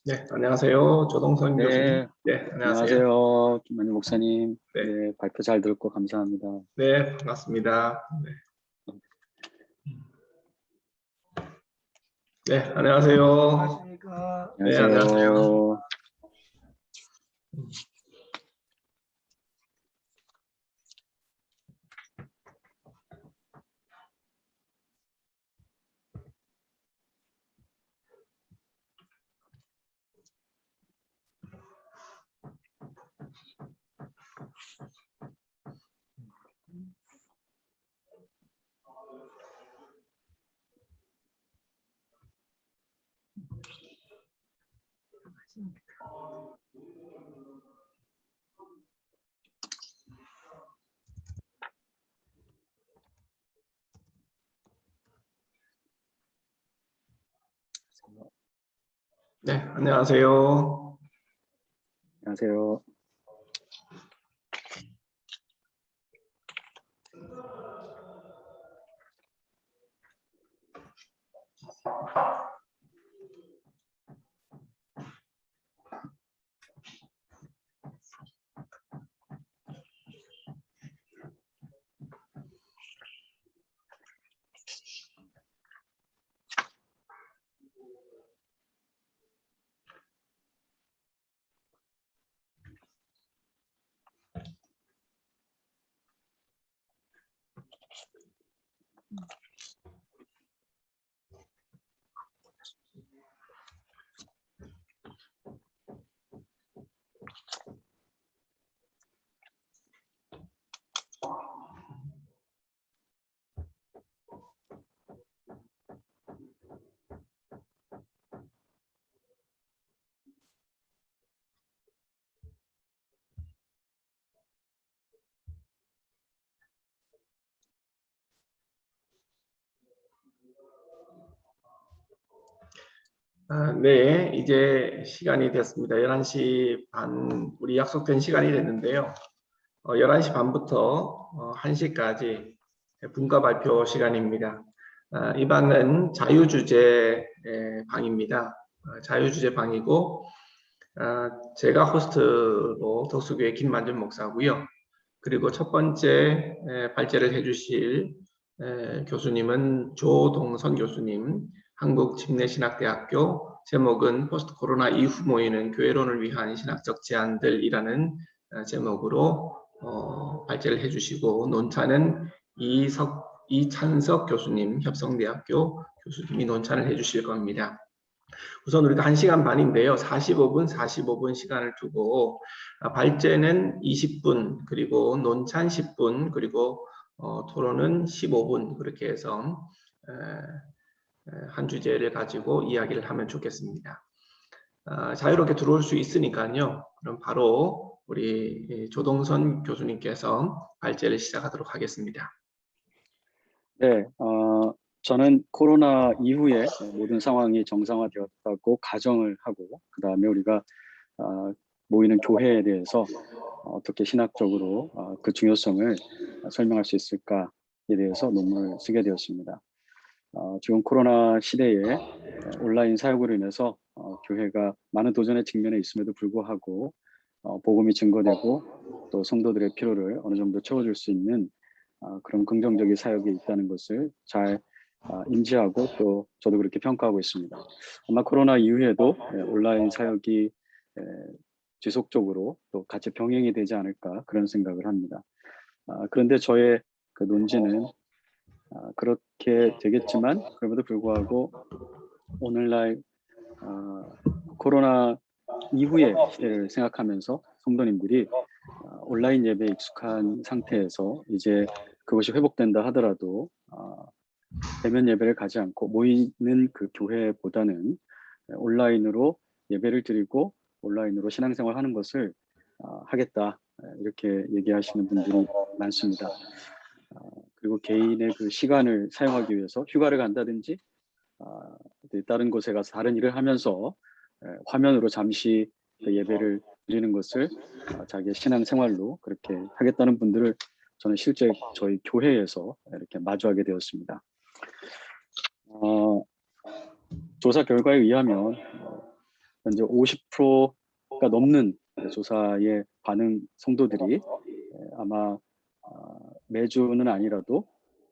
네, 안녕하세요. 조동선 교수님. 네, 네, 안녕하세요. 안녕하세요. 김만희 목사님. 네, 네, 발표 잘 듣고 감사합니다. 네, 반갑습니다. 네, 네, 안녕하세요. 안녕하십니까. 네, 안녕하세요. 안녕하세요. 네, 안녕하세요. 안녕하세요. 네, 이제 시간이 됐습니다. 11시 반, 우리 약속된 시간이 됐는데요. 11시 반부터 1시까지 분과 발표 시간입니다. 이 방은 자유주제 방입니다. 자유주제 방이고, 제가 호스트로 덕수교회 김만준 목사고요. 그리고 첫 번째 발제를 해주실 교수님은 조동선 교수님, 한국침례신학대학교, 제목은 포스트 코로나 이후 모이는 교회론을 위한 신학적 제안들이라는 제목으로 발제를 해주시고, 논차는 이찬석 교수님, 협성대학교 교수님이 논차를 해주실 겁니다. 우선 우리가 1시간 반인데요. 45분 시간을 두고 발제는 20분, 그리고 논찬 10분, 그리고 토론은 15분, 그렇게 해서 한 주제를 가지고 이야기를 하면 좋겠습니다. 자유롭게 들어올 수 있으니까요. 그럼 바로 우리 조동선 교수님께서 발제를 시작하도록 하겠습니다. 네, 저는 코로나 이후에 모든 상황이 정상화되었다고 가정을 하고, 그 다음에 우리가 모이는 교회에 대해서 어떻게 신학적으로 그 중요성을 설명할 수 있을까에 대해서 논문을 쓰게 되었습니다. 지금 코로나 시대에 온라인 사역으로 인해서 교회가 많은 도전에 직면해 있음에도 불구하고 복음이 증거되고 또 성도들의 필요를 어느 정도 채워줄 수 있는 그런 긍정적인 사역이 있다는 것을 잘 인지하고 또 저도 그렇게 평가하고 있습니다. 아마 코로나 이후에도 온라인 사역이 지속적으로 또 같이 병행이 되지 않을까 그런 생각을 합니다. 그런데 저의 그 논지는 그렇게 되겠지만 그럼에도 불구하고 오늘날 코로나 이후의 시대를 생각하면서 성도님들이 온라인 예배에 익숙한 상태에서 이제 그것이 회복된다 하더라도 대면 예배를 가지 않고 모이는 그 교회보다는 온라인으로 예배를 드리고 온라인으로 신앙생활 하는 것을 하겠다 이렇게 얘기하시는 분들이 많습니다. 그리고 개인의 그 시간을 사용하기 위해서 휴가를 간다든지 다른 곳에 가서 다른 일을 하면서 화면으로 잠시 그 예배를 드리는 것을 자기의 신앙생활로 그렇게 하겠다는 분들을 저는 실제 저희 교회에서 이렇게 마주하게 되었습니다. 조사 결과에 의하면 현재 50%가 넘는 조사의 반응 성도들이 아마 매주는 아니라도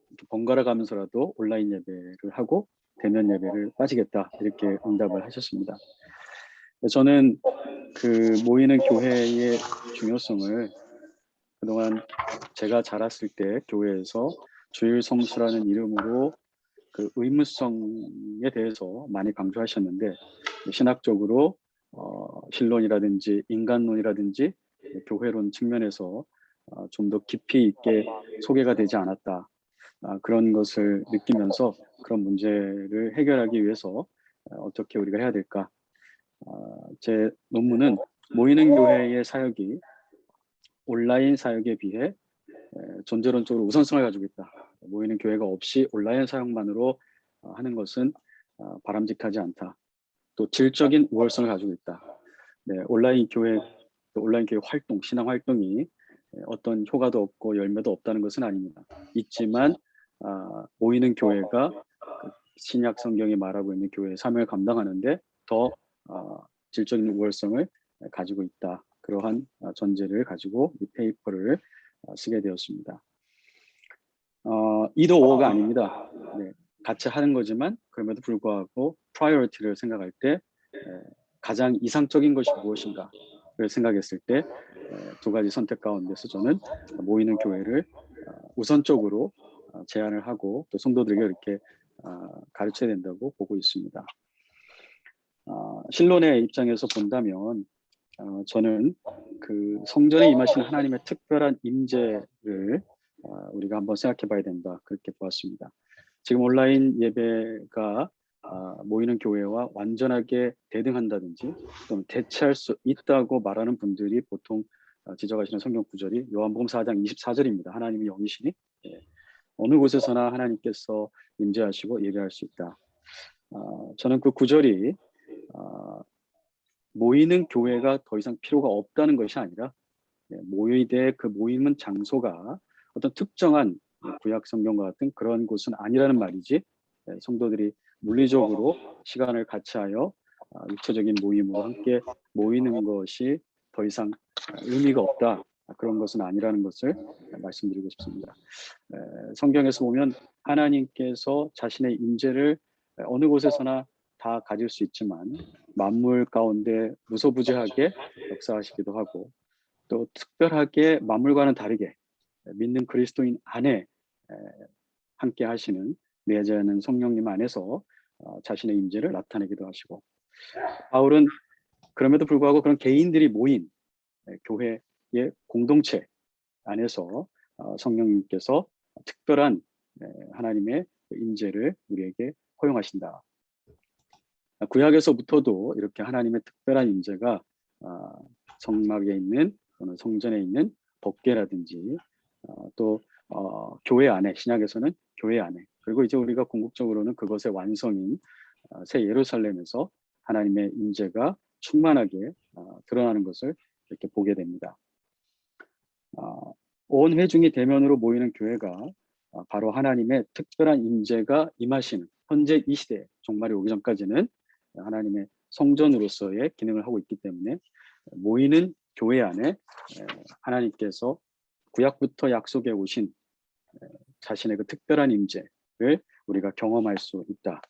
이렇게 번갈아 가면서라도 온라인 예배를 하고 대면 예배를 빠지겠다 이렇게 응답을 하셨습니다. 저는 그 모이는 교회의 중요성을 그동안 제가 자랐을 때 교회에서 주일 성수라는 이름으로 그 의무성에 대해서 많이 강조하셨는데 신학적으로 신론이라든지 인간론이라든지 교회론 측면에서 좀 더 깊이 있게 소개가 되지 않았다. 그런 것을 느끼면서 그런 문제를 해결하기 위해서 어떻게 우리가 해야 될까? 제 논문은 모이는 교회의 사역이 온라인 사역에 비해 존재론적으로 우선성을 가지고 있다. 모이는 교회가 없이 온라인 사역만으로 하는 것은 바람직하지 않다. 또 질적인 우월성을 가지고 있다. 네, 온라인 교회 활동, 신앙 활동이 어떤 효과도 없고 열매도 없다는 것은 아닙니다. 있지만 모이는 교회가 그 신약 성경이 말하고 있는 교회의 사명을 감당하는데 더 질적인 우월성을 가지고 있다. 그러한 전제를 가지고 이 페이퍼를 쓰게 되었습니다. 이도 오어가 아닙니다. 네, 같이 하는 거지만 그럼에도 불구하고 프라이어리티를 생각할 때 가장 이상적인 것이 무엇인가를 생각했을 때 두 가지 선택 가운데서 저는 모이는 교회를 우선적으로 제안을 하고 또 성도들에게 이렇게 가르쳐야 된다고 보고 있습니다. 신론의 입장에서 본다면 저는 그 성전에 임하시는 하나님의 특별한 임재를 우리가 한번 생각해 봐야 된다 그렇게 보았습니다. 지금 온라인 예배가 모이는 교회와 완전하게 대등한다든지 또는 대체할 수 있다고 말하는 분들이 보통 지적하시는 성경 구절이 요한복음 4장 24절입니다. 하나님이 영이시니 어느 곳에서나 하나님께서 임재하시고 예배할 수 있다. 저는 그 구절이 모이는 교회가 더 이상 필요가 없다는 것이 아니라 모이되 그 모이는 장소가 어떤 특정한 구약 성경과 같은 그런 곳은 아니라는 말이지 성도들이 물리적으로 시간을 같이 하여 육체적인 모임으로 함께 모이는 것이 더 이상 의미가 없다. 그런 것은 아니라는 것을 말씀드리고 싶습니다. 성경에서 보면 하나님께서 자신의 임재를 어느 곳에서나 다 가질 수 있지만 만물 가운데 무소부재하게 역사하시기도 하고 또 특별하게 만물과는 다르게 믿는 그리스도인 안에 함께 하시는 내재하는 성령님 안에서 자신의 임재를 나타내기도 하시고 바울은 그럼에도 불구하고 그런 개인들이 모인 교회의 공동체 안에서 성령님께서 특별한 하나님의 임재를 우리에게 허용하신다. 구약에서부터도 이렇게 하나님의 특별한 임재가 성막에 있는 또는 성전에 있는 법궤라든지 또 교회 안에 신약에서는 교회 안에 그리고 이제 우리가 궁극적으로는 그것의 완성인 새 예루살렘에서 하나님의 임재가 충만하게 드러나는 것을 이렇게 보게 됩니다. 온 회중이 대면으로 모이는 교회가 바로 하나님의 특별한 임재가 임하시는 현재 이 시대 종말이 오기 전까지는 하나님의 성전으로서의 기능을 하고 있기 때문에 모이는 교회 안에 하나님께서 구약부터 약속해 오신 자신의 그 특별한 임재를 우리가 경험할 수 있다.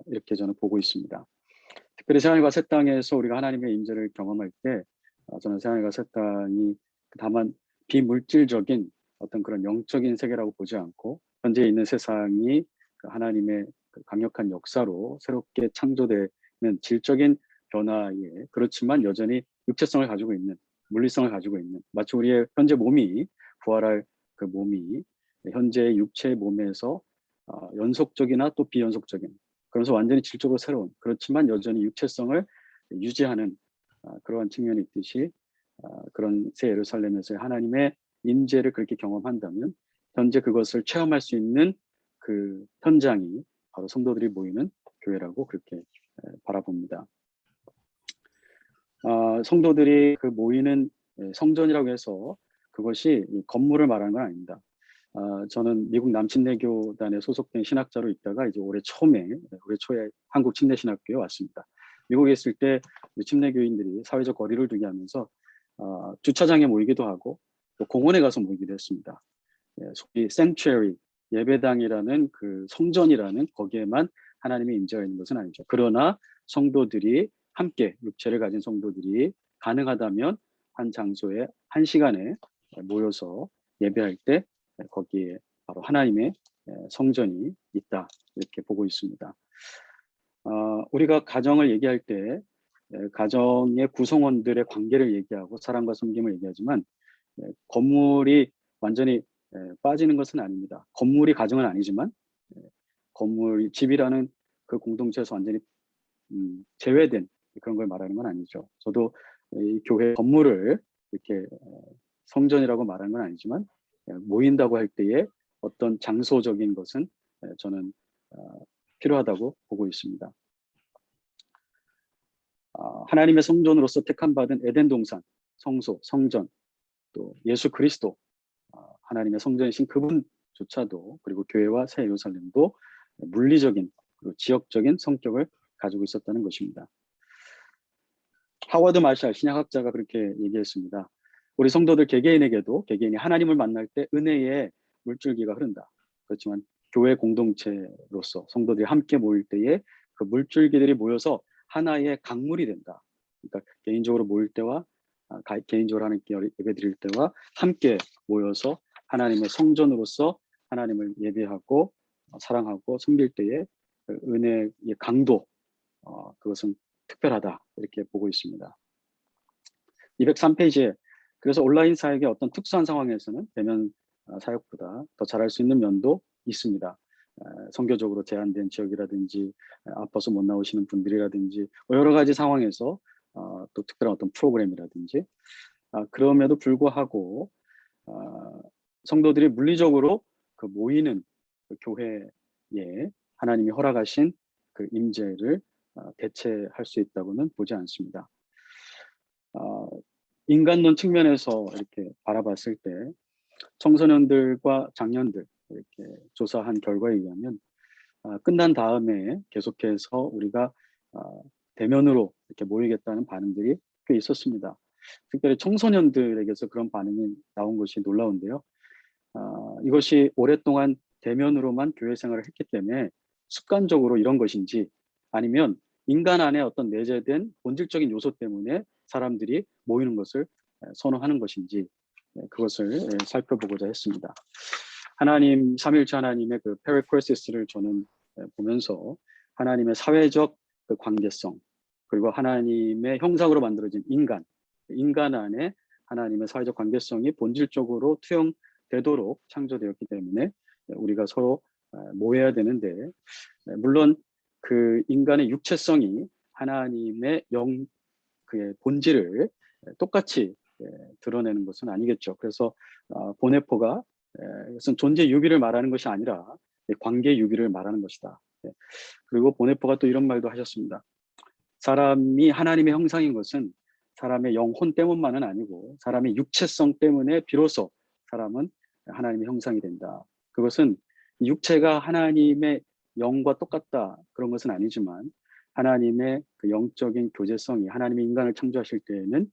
이렇게 저는 보고 있습니다. 특별히 새하늘과 새 땅에서 우리가 하나님의 임재를 경험할 때 저는 새하늘과 새 땅이 다만 비물질적인 어떤 그런 영적인 세계라고 보지 않고 현재 있는 세상이 하나님의 강력한 역사로 새롭게 창조되는 질적인 변화에 그렇지만 여전히 육체성을 가지고 있는 물리성을 가지고 있는 마치 우리의 현재 몸이 부활할 그 몸이 현재의 육체의 몸에서 연속적이나 또 비연속적인 그래서 완전히 질적으로 새로운 그렇지만 여전히 육체성을 유지하는 그러한 측면이 있듯이 그런 새 예루살렘에서의 하나님의 임재를 그렇게 경험한다면 현재 그것을 체험할 수 있는 그 현장이 바로 성도들이 모이는 교회라고 그렇게 바라봅니다. 성도들이 그 모이는 성전이라고 해서 그것이 건물을 말하는 건 아닙니다. 저는 미국 남침내교단에 소속된 신학자로 있다가 이제 올해 초에 한국 침례신학교에 왔습니다. 미국에 있을 때 침례교인들이 사회적 거리를 두게 하면서 주차장에 모이기도 하고 또 공원에 가서 모이기도 했습니다. 예, 소위 sanctuary, 예배당이라는 그 성전이라는 거기에만 하나님의 임재가 있는 것은 아니죠. 그러나 성도들이 함께 육체를 가진 성도들이 가능하다면 한 장소에 한 시간에 모여서 예배할 때 거기에 바로 하나님의 성전이 있다 이렇게 보고 있습니다. 우리가 가정을 얘기할 때 가정의 구성원들의 관계를 얘기하고 사랑과 섬김을 얘기하지만 건물이 완전히 빠지는 것은 아닙니다. 건물이 가정은 아니지만 건물 집이라는 그 공동체에서 완전히 제외된 그런 걸 말하는 건 아니죠. 저도 이 교회 건물을 이렇게 성전이라고 말하는 건 아니지만 모인다고 할 때에 어떤 장소적인 것은 저는 필요하다고 보고 있습니다. 하나님의 성전으로서 택함받은 에덴 동산, 성소, 성전, 또 예수 그리스도, 하나님의 성전이신 그분조차도 그리고 교회와 새 예루살렘도 물리적인 그리고 지역적인 성격을 가지고 있었다는 것입니다. 하워드 마샬 신약학자가 그렇게 얘기했습니다. 우리 성도들 개개인에게도 개개인이 하나님을 만날 때 은혜의 물줄기가 흐른다. 그렇지만 교회 공동체로서 성도들이 함께 모일 때에 그 물줄기들이 모여서 하나의 강물이 된다. 그러니까 개인적으로 모일 때와 개인적으로 하는 예배 드릴 때와 함께 모여서 하나님의 성전으로서 하나님을 예배하고 사랑하고 섬길 때의 그 은혜의 강도, 그것은 특별하다 이렇게 보고 있습니다. 203페이지에 그래서 온라인 사역의 어떤 특수한 상황에서는 대면 사역보다 더 잘할 수 있는 면도 있습니다. 선교적으로 제한된 지역이라든지 아파서 못 나오시는 분들이라든지 여러 가지 상황에서 또 특별한 어떤 프로그램이라든지 그럼에도 불구하고 성도들이 물리적으로 그 모이는 그 교회에 하나님이 허락하신 그 임재를 대체할 수 있다고는 보지 않습니다. 인간론 측면에서 이렇게 바라봤을 때 청소년들과 장년들 이렇게 조사한 결과에 의하면 끝난 다음에 계속해서 우리가 대면으로 이렇게 모이겠다는 반응들이 꽤 있었습니다. 특별히 청소년들에게서 그런 반응이 나온 것이 놀라운데요. 이것이 오랫동안 대면으로만 교회 생활을 했기 때문에 습관적으로 이런 것인지 아니면 인간 안에 어떤 내재된 본질적인 요소 때문에 사람들이 모이는 것을 선호하는 것인지 그것을 살펴보고자 했습니다. 하나님, 삼위일체 하나님의 그 페리크레시스를 저는 보면서 하나님의 사회적 그 관계성 그리고 하나님의 형상으로 만들어진 인간 안에 하나님의 사회적 관계성이 본질적으로 투영되도록 창조되었기 때문에 우리가 서로 모여야 되는데 물론 그 인간의 육체성이 하나님의 그의 본질을 똑같이 드러내는 것은 아니겠죠. 그래서 보네포가 이것은 존재 유기를 말하는 것이 아니라 관계 유기를 말하는 것이다. 그리고 보네포가 또 이런 말도 하셨습니다. 사람이 하나님의 형상인 것은 사람의 영혼 때문만은 아니고 사람의 육체성 때문에 비로소 사람은 하나님의 형상이 된다. 그것은 육체가 하나님의 영과 똑같다 그런 것은 아니지만 하나님의 그 영적인 교제성이 하나님의 인간을 창조하실 때에는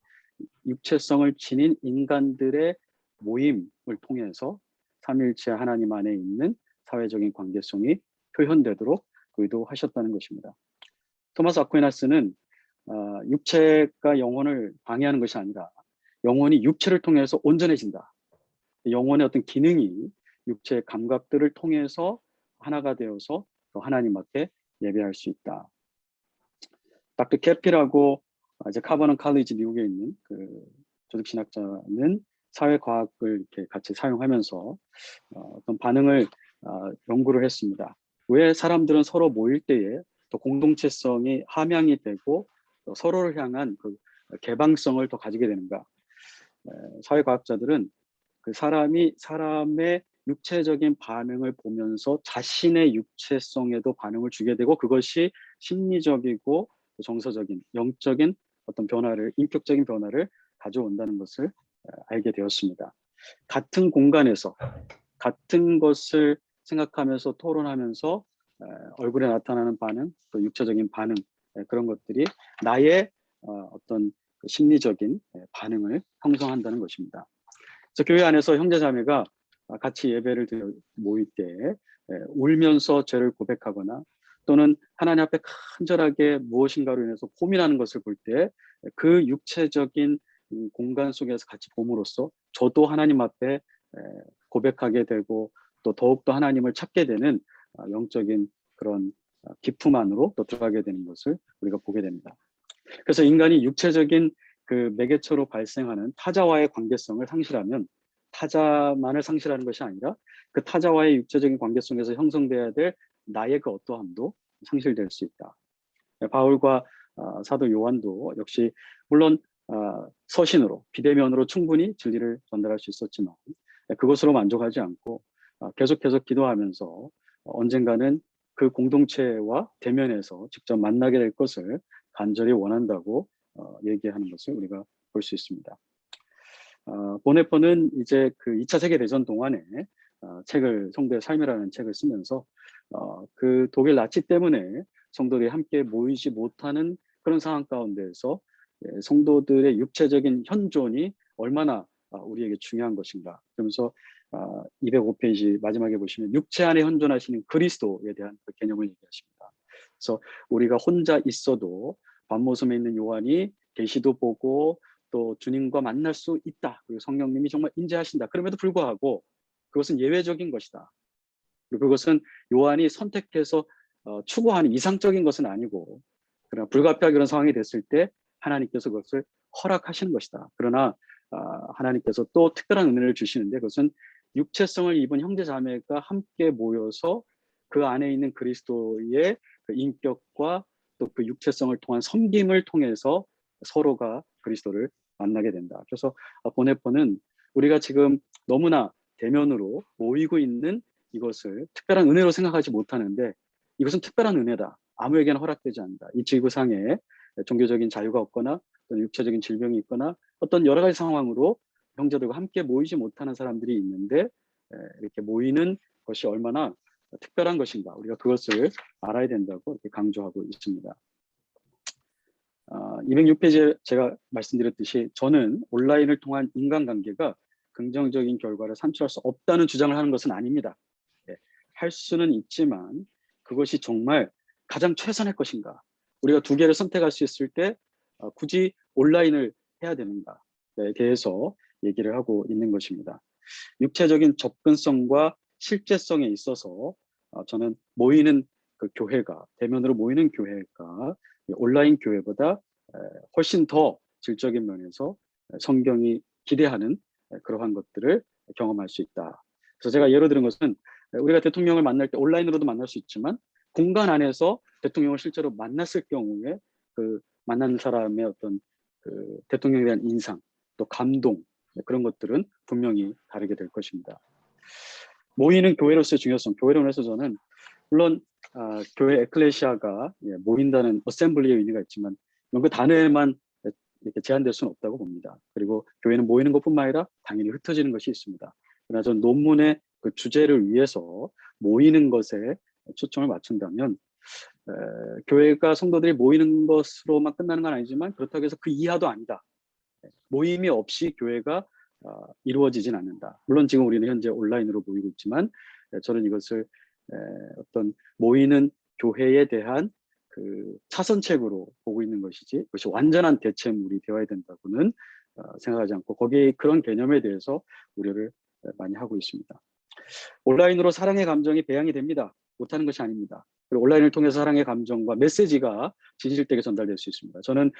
육체성을 지닌 인간들의 모임을 통해서 삼위일체 하나님 안에 있는 사회적인 관계성이 표현되도록 의도하셨다는 것입니다. 토마스 아퀴나스는 육체가 영혼을 방해하는 것이 아니라 영혼이 육체를 통해서 온전해진다. 영혼의 어떤 기능이 육체의 감각들을 통해서 하나가 되어서 또 하나님 앞에 예배할 수 있다. 닥터 캐피라고 이제 카버넌 칼리지 미국에 있는 그 조직신학자는 사회과학을 이렇게 같이 사용하면서 어떤 반응을 연구를 했습니다. 왜 사람들은 서로 모일 때에 또 공동체성이 함양이 되고 또 서로를 향한 그 개방성을 더 가지게 되는가? 사회과학자들은 그 사람이 사람의 육체적인 반응을 보면서 자신의 육체성에도 반응을 주게 되고 그것이 심리적이고 정서적인 영적인 어떤 변화를 인격적인 변화를 가져온다는 것을 알게 되었습니다. 같은 공간에서 같은 것을 생각하면서 토론하면서 얼굴에 나타나는 반응 또 육체적인 반응 그런 것들이 나의 어떤 그 심리적인 반응을 형성한다는 것입니다. 그래서 교회 안에서 형제자매가 같이 예배를 모일 때 울면서 죄를 고백하거나 또는 하나님 앞에 간절하게 무엇인가로 인해서 고민하는 것을 볼 때 그 육체적인 공간 속에서 같이 봄으로써 저도 하나님 앞에 고백하게 되고 또 더욱더 하나님을 찾게 되는 영적인 그런 기품 안으로 또 들어가게 되는 것을 우리가 보게 됩니다. 그래서 인간이 육체적인 그 매개체로 발생하는 타자와의 관계성을 상실하면 타자만을 상실하는 것이 아니라 그 타자와의 육체적인 관계성에서 형성돼야 될 나의 그 어떠함도 상실될 수 있다. 바울과 사도 요한도 역시 물론 서신으로 비대면으로 충분히 진리를 전달할 수 있었지만 그것으로 만족하지 않고 계속해서 기도하면서 언젠가는 그 공동체와 대면해서 직접 만나게 될 것을 간절히 원한다고 얘기하는 것을 우리가 볼 수 있습니다. 보네퍼는 이제 그 2차 세계대전 동안에 책을 성도의 삶이라는 책을 쓰면서 그 독일 나치 때문에 성도들이 함께 모이지 못하는 그런 상황 가운데에서 성도들의 육체적인 현존이 얼마나 우리에게 중요한 것인가. 그러면서 205페이지 마지막에 보시면 육체 안에 현존하시는 그리스도에 대한 그 개념을 얘기하십니다. 그래서 우리가 혼자 있어도 밤모섬에 있는 요한이 계시도 보고 또 주님과 만날 수 있다. 그리고 성령님이 정말 인재하신다. 그럼에도 불구하고 그것은 예외적인 것이다. 그리고 그것은 요한이 선택해서 추구하는 이상적인 것은 아니고 그러나 불가피하게 그런 상황이 됐을 때 하나님께서 그것을 허락하시는 것이다. 그러나 하나님께서 또 특별한 은혜를 주시는데 그것은 육체성을 입은 형제 자매가 함께 모여서 그 안에 있는 그리스도의 그 인격과 또 그 육체성을 통한 섬김을 통해서 서로가 그리스도를 만나게 된다. 그래서 보네퍼는 우리가 지금 너무나 대면으로 모이고 있는 이것을 특별한 은혜로 생각하지 못하는데 이것은 특별한 은혜다. 아무에게나 허락되지 않는다. 이 지구상에 종교적인 자유가 없거나 또는 육체적인 질병이 있거나 어떤 여러 가지 상황으로 형제들과 함께 모이지 못하는 사람들이 있는데 이렇게 모이는 것이 얼마나 특별한 것인가. 우리가 그것을 알아야 된다고 이렇게 강조하고 있습니다. 206페이지에 제가 말씀드렸듯이 저는 온라인을 통한 인간관계가 긍정적인 결과를 산출할 수 없다는 주장을 하는 것은 아닙니다. 할 수는 있지만 그것이 정말 가장 최선의 것인가? 우리가 두 개를 선택할 수 있을 때 굳이 온라인을 해야 되는가에 대해서 얘기를 하고 있는 것입니다. 육체적인 접근성과 실제성에 있어서 저는 모이는 그 교회가 대면으로 모이는 교회가 온라인 교회보다 훨씬 더 질적인 면에서 성경이 기대하는 그러한 것들을 경험할 수 있다. 그래서 제가 예로 들은 것은 우리가 대통령을 만날 때 온라인으로도 만날 수 있지만 공간 안에서 대통령을 실제로 만났을 경우에 그 만난 사람의 어떤 그 대통령에 대한 인상 또 감동 그런 것들은 분명히 다르게 될 것입니다. 모이는 교회로서의 중요성, 교회론에서 저는 물론 교회 에클레시아가 모인다는 어셈블리의 의미가 있지만 그 단어에만 이렇게 제한될 수는 없다고 봅니다. 그리고 교회는 모이는 것뿐만 아니라 당연히 흩어지는 것이 있습니다. 그러나 저는 논문의 그 주제를 위해서 모이는 것에 초점을 맞춘다면 교회가 성도들이 모이는 것으로만 끝나는 건 아니지만 그렇다고 해서 그 이하도 아니다. 모임이 없이 교회가 이루어지진 않는다. 물론 지금 우리는 현재 온라인으로 모이고 있지만 저는 이것을 어떤 모이는 교회에 대한 그 차선책으로 보고 있는 것이지 그것이 완전한 대체물이 되어야 된다고는 생각하지 않고 거기에 그런 개념에 대해서 우려를 많이 하고 있습니다. 온라인으로 사랑의 감정이 배양이 됩니다. 못하는 것이 아닙니다. 그리고 온라인을 통해서 사랑의 감정과 메시지가 진실되게 전달될 수 있습니다. 저는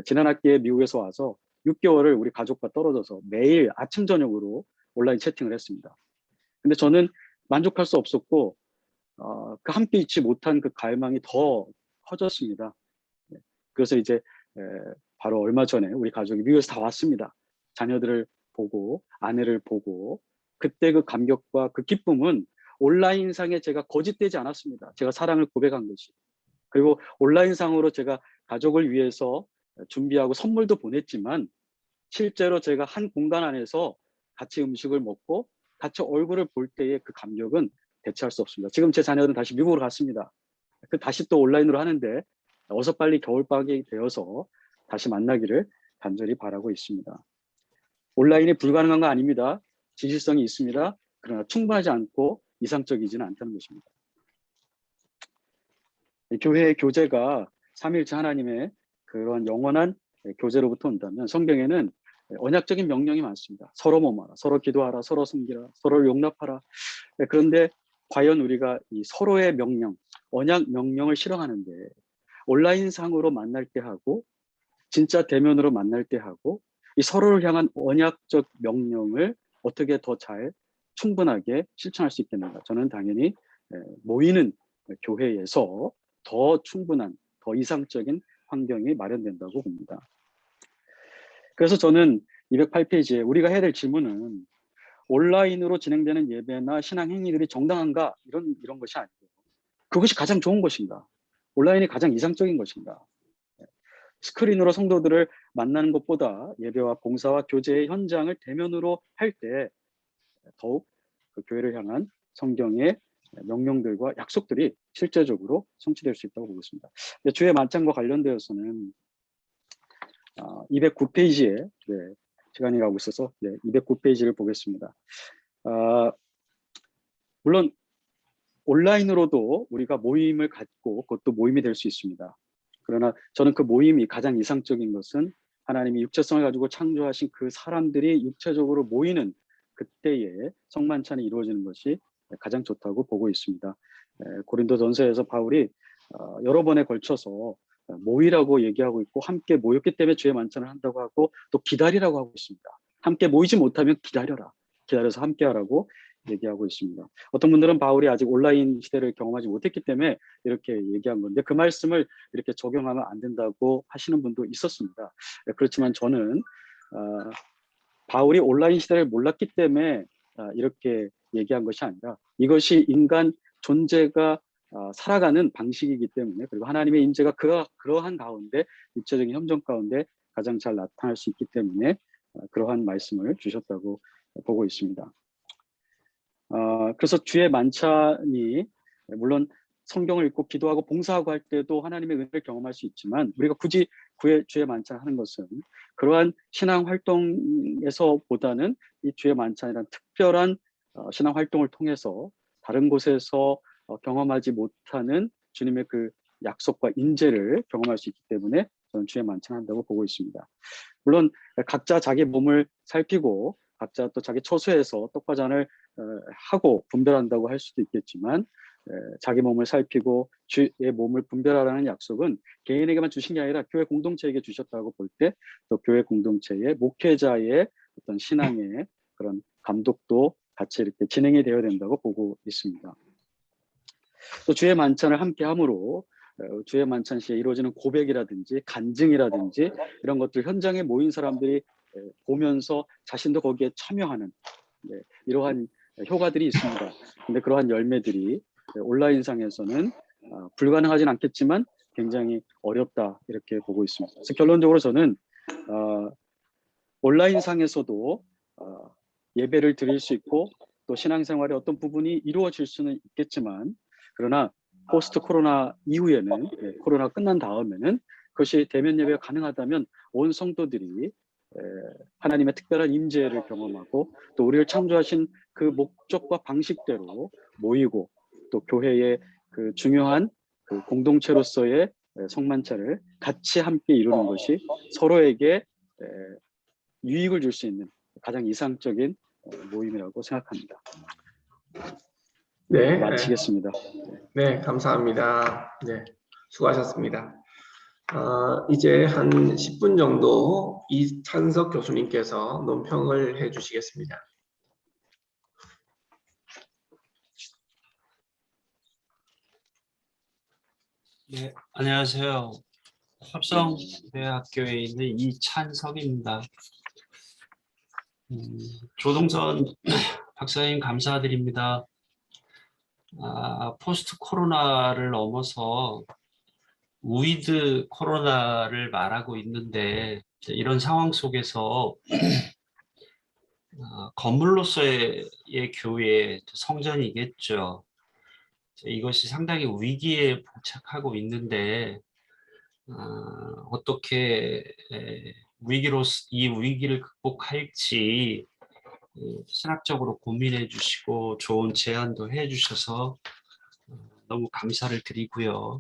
지난 학기에 미국에서 와서 6개월을 우리 가족과 떨어져서 매일 아침 저녁으로 온라인 채팅을 했습니다. 근데 저는 만족할 수 없었고 그 함께 있지 못한 그 갈망이 더 커졌습니다. 그래서 이제 바로 얼마 전에 우리 가족이 미국에서 다 왔습니다. 자녀들을 보고 아내를 보고 그때 그 감격과 그 기쁨은 온라인상에 제가 거짓되지 않았습니다. 제가 사랑을 고백한 것이. 그리고 온라인상으로 제가 가족을 위해서 준비하고 선물도 보냈지만 실제로 제가 한 공간 안에서 같이 음식을 먹고 같이 얼굴을 볼 때의 그 감격은 대체할 수 없습니다. 지금 제 자녀들은 다시 미국으로 갔습니다. 다시 또 온라인으로 하는데 어서 빨리 겨울방학이 되어서 다시 만나기를 간절히 바라고 있습니다. 온라인이 불가능한 거 아닙니다. 진실성이 있습니다. 그러나 충분하지 않고 이상적이지는 않다는 것입니다. 교회의 교제가 삼위일체 하나님의 그런 영원한 교제로부터 온다면 성경에는 언약적인 명령이 많습니다. 서로 몸하라, 서로 기도하라, 서로 섬기라, 서로를 용납하라. 그런데 과연 우리가 이 서로의 명령, 언약 명령을 실행하는데 온라인상으로 만날 때 하고 진짜 대면으로 만날 때 하고 이 서로를 향한 언약적 명령을 어떻게 더 잘 충분하게 실천할 수 있겠는가? 저는 당연히 모이는 교회에서 더 충분한, 더 이상적인 환경이 마련된다고 봅니다. 그래서 저는 208페이지에 우리가 해야 될 질문은 온라인으로 진행되는 예배나 신앙 행위들이 정당한가? 이런 것이 아니고 그것이 가장 좋은 것인가? 온라인이 가장 이상적인 것인가? 스크린으로 성도들을 만나는 것보다 예배와 봉사와 교제의 현장을 대면으로 할 때 더욱 그 교회를 향한 성경의 명령들과 약속들이 실제적으로 성취될 수 있다고 보고 있습니다. 주의 만찬과 관련되어서는 209페이지에 시간이 가고 있어서 209페이지를 보겠습니다. 물론 온라인으로도 우리가 모임을 갖고 그것도 모임이 될 수 있습니다. 그러나 저는 그 모임이 가장 이상적인 것은 하나님이 육체성을 가지고 창조하신 그 사람들이 육체적으로 모이는 그때에 성만찬이 이루어지는 것이 가장 좋다고 보고 있습니다. 고린도전서에서 바울이 여러 번에 걸쳐서 모이라고 얘기하고 있고 함께 모였기 때문에 주의 만찬을 한다고 하고 또 기다리라고 하고 있습니다. 함께 모이지 못하면 기다려라. 기다려서 함께하라고 얘기하고 있습니다. 어떤 분들은 바울이 아직 온라인 시대를 경험하지 못했기 때문에 이렇게 얘기한 건데 그 말씀을 이렇게 적용하면 안 된다고 하시는 분도 있었습니다. 그렇지만 저는 바울이 온라인 시대를 몰랐기 때문에 이렇게 얘기한 것이 아니라 이것이 인간 존재가 살아가는 방식이기 때문에 그리고 하나님의 임재가 그러한 가운데 육체적인 협정 가운데 가장 잘 나타날 수 있기 때문에 그러한 말씀을 주셨다고 보고 있습니다. 그래서 주의 만찬이 물론 성경을 읽고 기도하고 봉사하고 할 때도 하나님의 은혜를 경험할 수 있지만 우리가 굳이 주의 만찬을 하는 것은 그러한 신앙 활동에서보다는 이 주의 만찬이라는 특별한 신앙 활동을 통해서 다른 곳에서 경험하지 못하는 주님의 그 약속과 인재를 경험할 수 있기 때문에 저는 주의 만찬을 한다고 보고 있습니다. 물론 각자 자기 몸을 살피고 각자 또 자기 처소에서 떡과잔을 하고 분별한다고 할 수도 있겠지만 자기 몸을 살피고 주의 몸을 분별하라는 약속은 개인에게만 주신 게 아니라 교회 공동체에게 주셨다고 볼 때 또 교회 공동체의 목회자의 어떤 신앙의 그런 감독도 같이 이렇게 진행이 되어야 된다고 보고 있습니다. 또 주의 만찬을 함께 함으로 주의 만찬 시에 이루어지는 고백이라든지 간증이라든지 이런 것들 현장에 모인 사람들이 보면서 자신도 거기에 참여하는 이러한 효과들이 있습니다. 근데 그러한 열매들이 온라인상에서는 불가능하진 않겠지만 굉장히 어렵다 이렇게 보고 있습니다. 그래서 결론적으로 저는 온라인상에서도 예배를 드릴 수 있고 또 신앙생활의 어떤 부분이 이루어질 수는 있겠지만 그러나 포스트 코로나 이후에는 코로나 끝난 다음에는 그것이 대면 예배가 가능하다면 온 성도들이 하나님의 특별한 임재를 경험하고 또 우리를 창조하신 그 목적과 방식대로 모이고 또 교회의 그 중요한 그 공동체로서의 성만찬을 같이 함께 이루는 것이 서로에게 유익을 줄 수 있는 가장 이상적인 모임이라고 생각합니다. 네, 마치겠습니다. 네, 감사합니다. 네, 수고하셨습니다. 이제 한 10분 정도 이찬석 교수님께서 논평을 해주시겠습니다. 네, 안녕하세요. 합성대학교에 있는 이찬석입니다. 조동선 박사님 감사드립니다. 포스트 코로나를 넘어서 위드 코로나를 말하고 있는데 이런 상황 속에서 건물로서의 교회 성전이겠죠. 이것이 상당히 위기에 봉착하고 있는데 어떻게 이 위기를 극복할지 신학적으로 고민해 주시고 좋은 제안도 해 주셔서 너무 감사를 드리고요.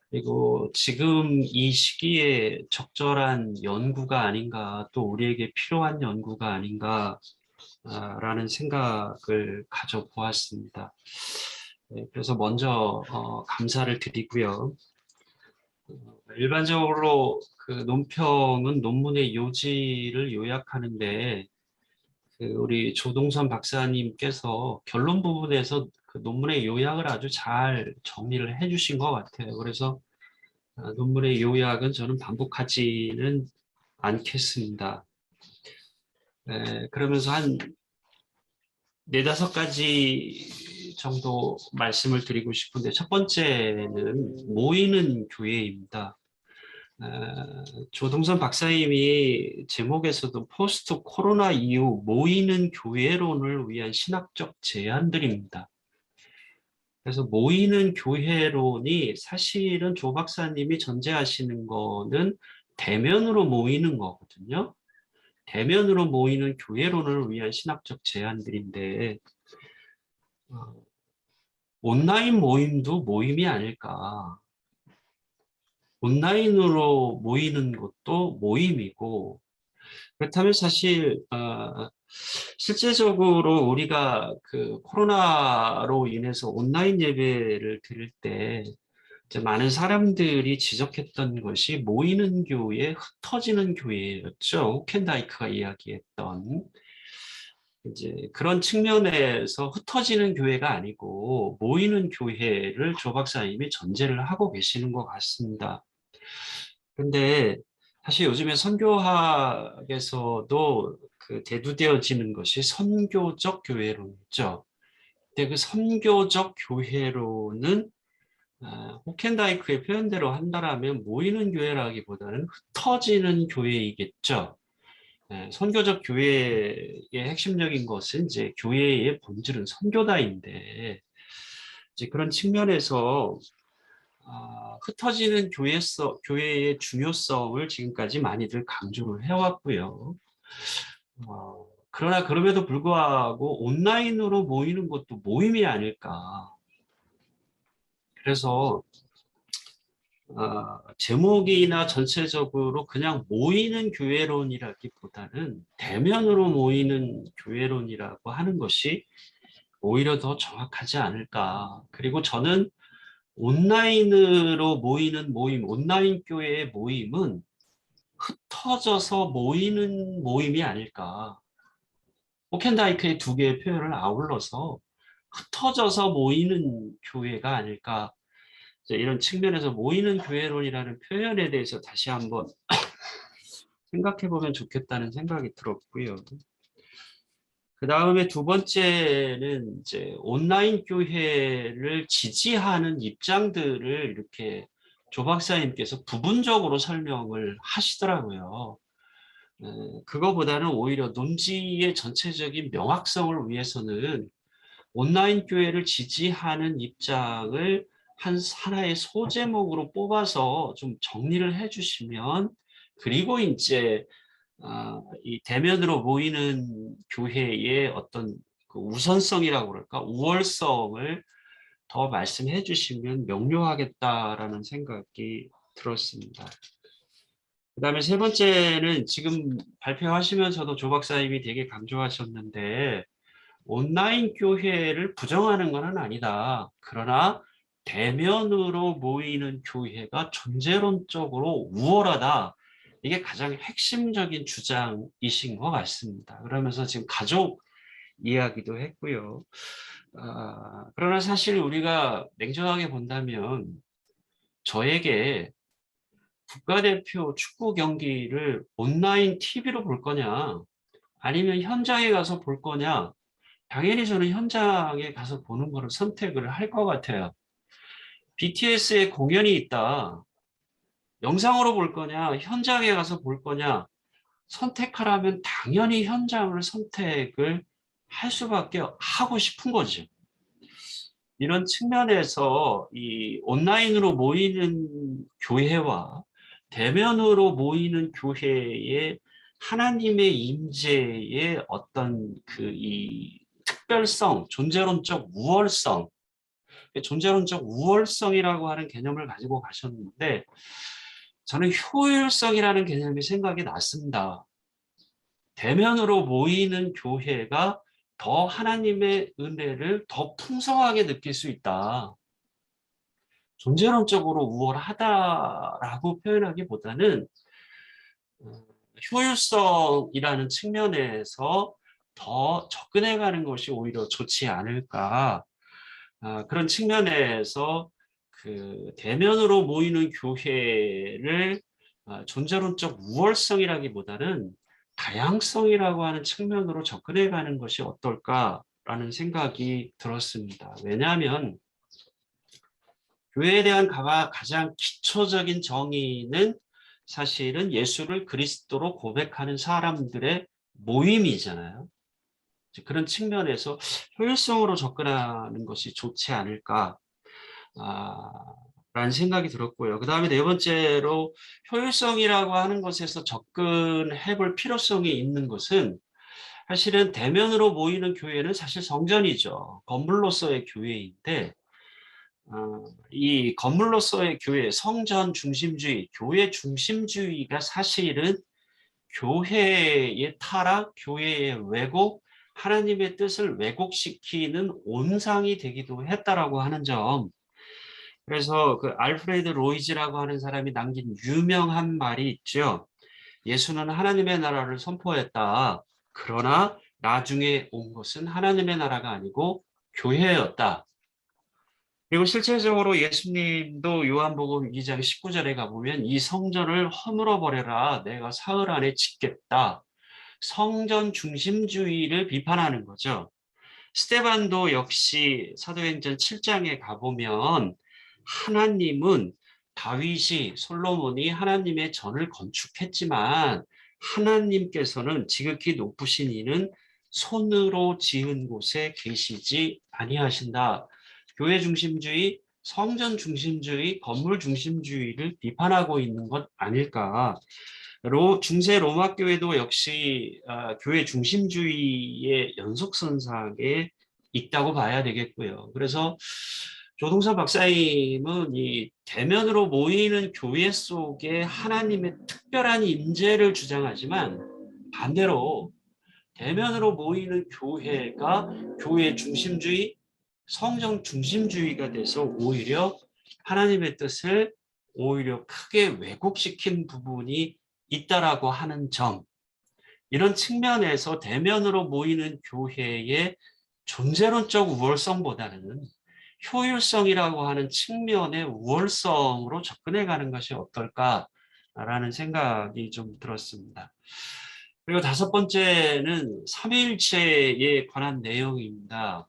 그리고 지금 이 시기에 적절한 연구가 아닌가, 또 우리에게 필요한 연구가 아닌가 라는 생각을 가져보았습니다. 네, 그래서 먼저 감사를 드리고요. 일반적으로 그 논평은 논문의 요지를 요약하는데 우리 조동선 박사님께서 결론 부분에서 그 논문의 요약을 아주 잘 정리를 해주신 것 같아요. 그래서 논문의 요약은 저는 반복하지는 않겠습니다. 그러면서 한 네다섯 가지 정도 말씀을 드리고 싶은데, 첫 번째는 모이는 교회입니다. 조동선 박사님이 제목에서도 포스트 코로나 이후 모이는 교회론을 위한 신학적 제안들입니다. 그래서 모이는 교회론이 사실은 조 박사님이 전제하시는 거는 대면으로 모이는 거거든요. 대면으로 모이는 교회론을 위한 신학적 제안들인데 온라인 모임도 모임이 아닐까. 온라인으로 모이는 것도 모임이고, 그렇다면 사실 실제적으로 우리가 그 코로나로 인해서 온라인 예배를 드릴 때 이제 많은 사람들이 지적했던 것이 모이는 교회, 흩어지는 교회였죠. 호켄다이크가 이야기했던 이제 그런 측면에서 흩어지는 교회가 아니고 모이는 교회를 조 박사님이 전제를 하고 계시는 것 같습니다. 근데 사실 요즘에 선교학에서도 그 대두되어지는 것이 선교적 교회론이죠. 근데 그 선교적 교회론은 호켄다이크의 표현대로 한다라면 모이는 교회라기보다는 흩어지는 교회이겠죠. 선교적 교회의 핵심적인 것은 이제 교회의 본질은 선교다인데 이제 그런 측면에서 흩어지는 교회의 중요성을 지금까지 많이들 강조를 해왔고요. 그러나 그럼에도 불구하고 온라인으로 모이는 것도 모임이 아닐까. 그래서 제목이나 전체적으로 그냥 모이는 교회론이라기보다는 대면으로 모이는 교회론이라고 하는 것이 오히려 더 정확하지 않을까. 그리고 저는 온라인으로 모이는 모임, 온라인 교회의 모임은 흩어져서 모이는 모임이 아닐까. 호켄다이크의 두 개의 표현을 아울러서 흩어져서 모이는 교회가 아닐까. 이런 측면에서 모이는 교회론이라는 표현에 대해서 다시 한번 생각해 보면 좋겠다는 생각이 들었고요. 그 다음에 두 번째는 이제 온라인 교회를 지지하는 입장들을 이렇게 조 박사님께서 부분적으로 설명을 하시더라고요. 그거보다는 오히려 논지의 전체적인 명확성을 위해서는 온라인 교회를 지지하는 입장을 하나의 소제목으로 뽑아서 좀 정리를 해주시면, 그리고 이제 이 대면으로 모이는 교회의 어떤 그 우선성이라고 그럴까, 우월성을 더 말씀해 주시면 명료하겠다라는 생각이 들었습니다. 그 다음에 세 번째는 지금 발표하시면서도 조 박사님이 되게 강조하셨는데, 온라인 교회를 부정하는 것은 아니다. 그러나 대면으로 모이는 교회가 존재론적으로 우월하다. 이게 가장 핵심적인 주장이신 것 같습니다. 그러면서 지금 가족 이야기도 했고요. 그러나 사실 우리가 냉정하게 본다면 저에게 국가대표 축구 경기를 온라인 TV로 볼 거냐, 아니면 현장에 가서 볼 거냐, 당연히 저는 현장에 가서 보는 거를 선택을 할 것 같아요. BTS의 공연이 있다. 영상으로 볼 거냐, 현장에 가서 볼 거냐, 선택하라면 당연히 현장을 선택을 할 수밖에 하고 싶은 거죠. 이런 측면에서 이 온라인으로 모이는 교회와 대면으로 모이는 교회의 하나님의 임재의 어떤 그 이 특별성, 존재론적 우월성, 존재론적 우월성이라고 하는 개념을 가지고 가셨는데 저는 효율성이라는 개념이 생각이 났습니다. 대면으로 모이는 교회가 더 하나님의 은혜를 더 풍성하게 느낄 수 있다. 존재론적으로 우월하다라고 표현하기보다는 효율성이라는 측면에서 더 접근해가는 것이 오히려 좋지 않을까. 그런 측면에서 그 대면으로 모이는 교회를 존재론적 우월성이라기보다는 다양성이라고 하는 측면으로 접근해가는 것이 어떨까라는 생각이 들었습니다. 왜냐하면 교회에 대한 가장 기초적인 정의는 사실은 예수를 그리스도로 고백하는 사람들의 모임이잖아요. 그런 측면에서 효율성으로 접근하는 것이 좋지 않을까 라는 생각이 들었고요. 그 다음에 네 번째로 효율성이라고 하는 것에서 접근해 볼 필요성이 있는 것은 사실은 대면으로 모이는 교회는 사실 성전이죠. 건물로서의 교회인데 이 건물로서의 교회, 성전 중심주의, 교회 중심주의가 사실은 교회의 타락, 교회의 왜곡, 하나님의 뜻을 왜곡시키는 온상이 되기도 했다라고 하는 점. 그래서 그 알프레드 로이즈라고 하는 사람이 남긴 유명한 말이 있죠. 예수는 하나님의 나라를 선포했다. 그러나 나중에 온 것은 하나님의 나라가 아니고 교회였다. 그리고 실제적으로 예수님도 요한복음 2장 19절에 가보면 이 성전을 허물어 버려라. 내가 사흘 안에 짓겠다. 성전 중심주의를 비판하는 거죠. 스테반도 역시 사도행전 7장에 가보면 하나님은 다윗이 솔로몬이 하나님의 전을 건축했지만 하나님께서는 지극히 높으신 이는 손으로 지은 곳에 계시지 아니하신다. 교회 중심주의, 성전 중심주의, 건물 중심주의를 비판하고 있는 것 아닐까. 중세 로마 교회도 역시 교회 중심주의의 연속선상에 있다고 봐야 되겠고요. 그래서 조동선 박사님은 이 대면으로 모이는 교회 속에 하나님의 특별한 임재를 주장하지만 반대로 대면으로 모이는 교회가 교회 중심주의, 성경 중심주의가 돼서 오히려 하나님의 뜻을 오히려 크게 왜곡시킨 부분이 있다라고 하는 점, 이런 측면에서 대면으로 모이는 교회의 존재론적 우월성보다는 효율성이라고 하는 측면의 우월성으로 접근해가는 것이 어떨까라는 생각이 좀 들었습니다. 그리고 다섯 번째는 삼위일체에 관한 내용입니다.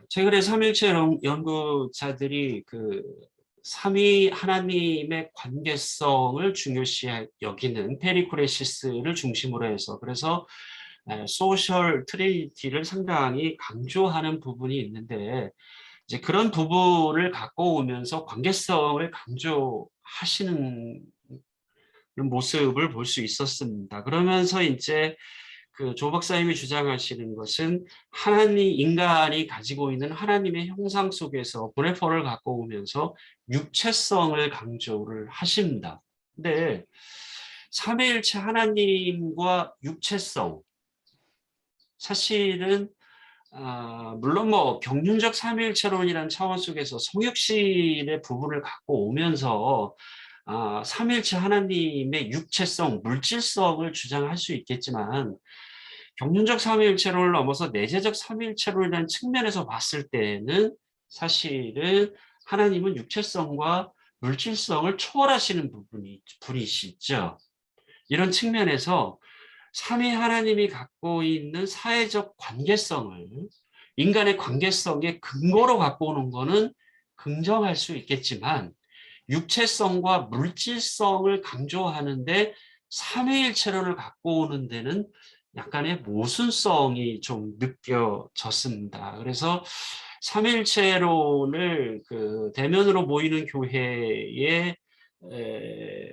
최근에 삼위일체 연구자들이 삼위 하나님의 관계성을 중요시 여기는 페리쿠레시스를 중심으로 해서 그래서 소셜 트리니티를 상당히 강조하는 부분이 있는데 이제 그런 부분을 갖고 오면서 관계성을 강조하시는 모습을 볼 수 있었습니다. 그러면서 이제 조 박사님이 주장하시는 것은 인간이 가지고 있는 하나님의 형상 속에서 브레퍼를 갖고 오면서 육체성을 강조를 하십니다. 근데 삼위일체 하나님과 육체성, 사실은 물론 경륜적 삼위일체론이라는 차원 속에서 성육신의 부분을 갖고 오면서 삼위일체 하나님의 육체성, 물질성을 주장할 수 있겠지만 경륜적 삼위일체론을 넘어서 내재적 삼위일체론이라는 측면에서 봤을 때는 사실은 하나님은 육체성과 물질성을 초월하시는 분이시죠. 이런 측면에서 삼위 하나님이 갖고 있는 사회적 관계성을 인간의 관계성의 근거로 갖고 오는 것은 긍정할 수 있겠지만 육체성과 물질성을 강조하는데 삼위일체론을 갖고 오는 데는 약간의 모순성이 좀 느껴졌습니다. 그래서 삼위일체론을 그 대면으로 모이는 교회의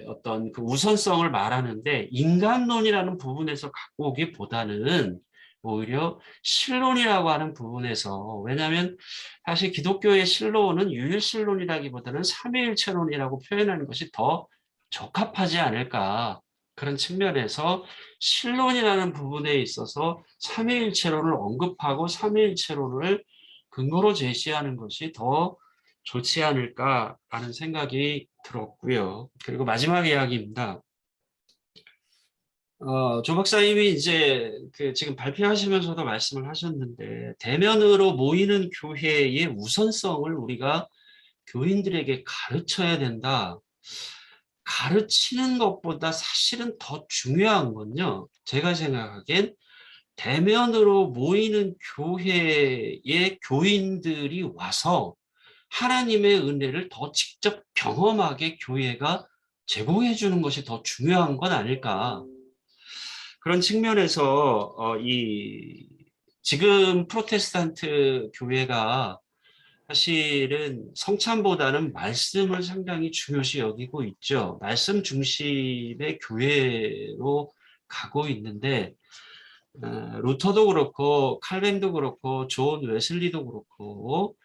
어떤 그 우선성을 말하는데 인간론이라는 부분에서 갖고 오기보다는 오히려 신론이라고 하는 부분에서, 왜냐하면 사실 기독교의 신론은 유일신론이라기보다는 삼위일체론이라고 표현하는 것이 더 적합하지 않을까, 그런 측면에서 신론이라는 부분에 있어서 삼위일체론을 언급하고 삼위일체론을 근거로 제시하는 것이 더 좋지 않을까라는 생각이 들었고요. 그리고 마지막 이야기입니다. 조 박사님이 이제 그 지금 발표하시면서도 말씀을 하셨는데, 대면으로 모이는 교회의 우선성을 우리가 교인들에게 가르쳐야 된다. 가르치는 것보다 사실은 더 중요한 건요, 제가 생각하기엔 대면으로 모이는 교회의 교인들이 와서 하나님의 은혜를 더 직접 경험하게 교회가 제공해 주는 것이 더 중요한 건 아닐까. 그런 측면에서 이 지금 프로테스탄트 교회가 사실은 성찬보다는 말씀을 상당히 중요시 여기고 있죠. 말씀 중심의 교회로 가고 있는데, 루터도 그렇고 칼뱅도 그렇고 존 웨슬리도 그렇고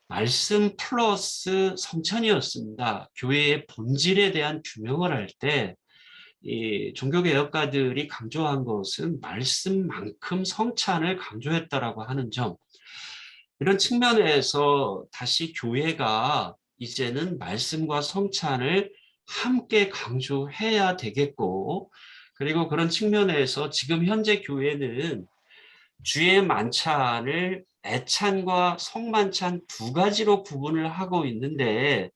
말씀 플러스 성찬이었습니다. 교회의 본질에 대한 규명을 할 때 이 종교개혁가들이 강조한 것은 말씀만큼 성찬을 강조했다라고 하는 점, 이런 측면에서 다시 교회가 이제는 말씀과 성찬을 함께 강조해야 되겠고, 그리고 그런 측면에서 지금 현재 교회는 주의 만찬을 애찬과 성만찬 두 가지로 구분을 하고 있는데,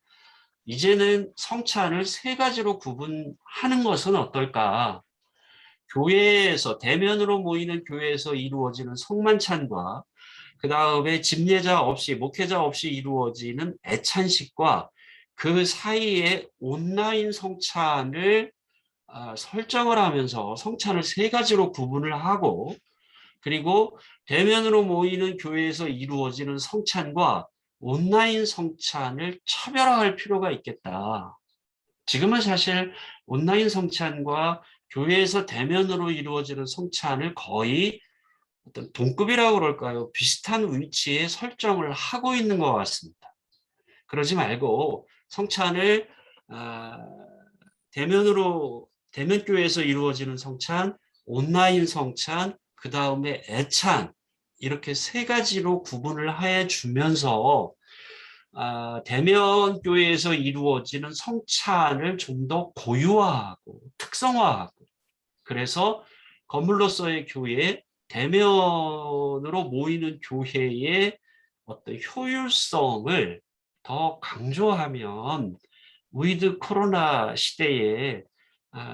이제는 성찬을 세 가지로 구분하는 것은 어떨까? 교회에서, 대면으로 모이는 교회에서 이루어지는 성만찬과 그 다음에 집례자 없이, 목회자 없이 이루어지는 애찬식과 그 사이에 온라인 성찬을 설정을 하면서 성찬을 세 가지로 구분을 하고, 그리고 대면으로 모이는 교회에서 이루어지는 성찬과 온라인 성찬을 차별화할 필요가 있겠다. 지금은 사실 온라인 성찬과 교회에서 대면으로 이루어지는 성찬을 거의 어떤 동급이라고 그럴까요? 비슷한 위치에 설정을 하고 있는 것 같습니다. 그러지 말고 성찬을 대면교회에서 이루어지는 성찬, 온라인 성찬, 그 다음에 애찬, 이렇게 세 가지로 구분을 해 주면서 대면 교회에서 이루어지는 성찬을 좀 더 고유화하고 특성화하고, 그래서 건물로서의 교회, 대면으로 모이는 교회의 어떤 효율성을 더 강조하면 위드 코로나 시대에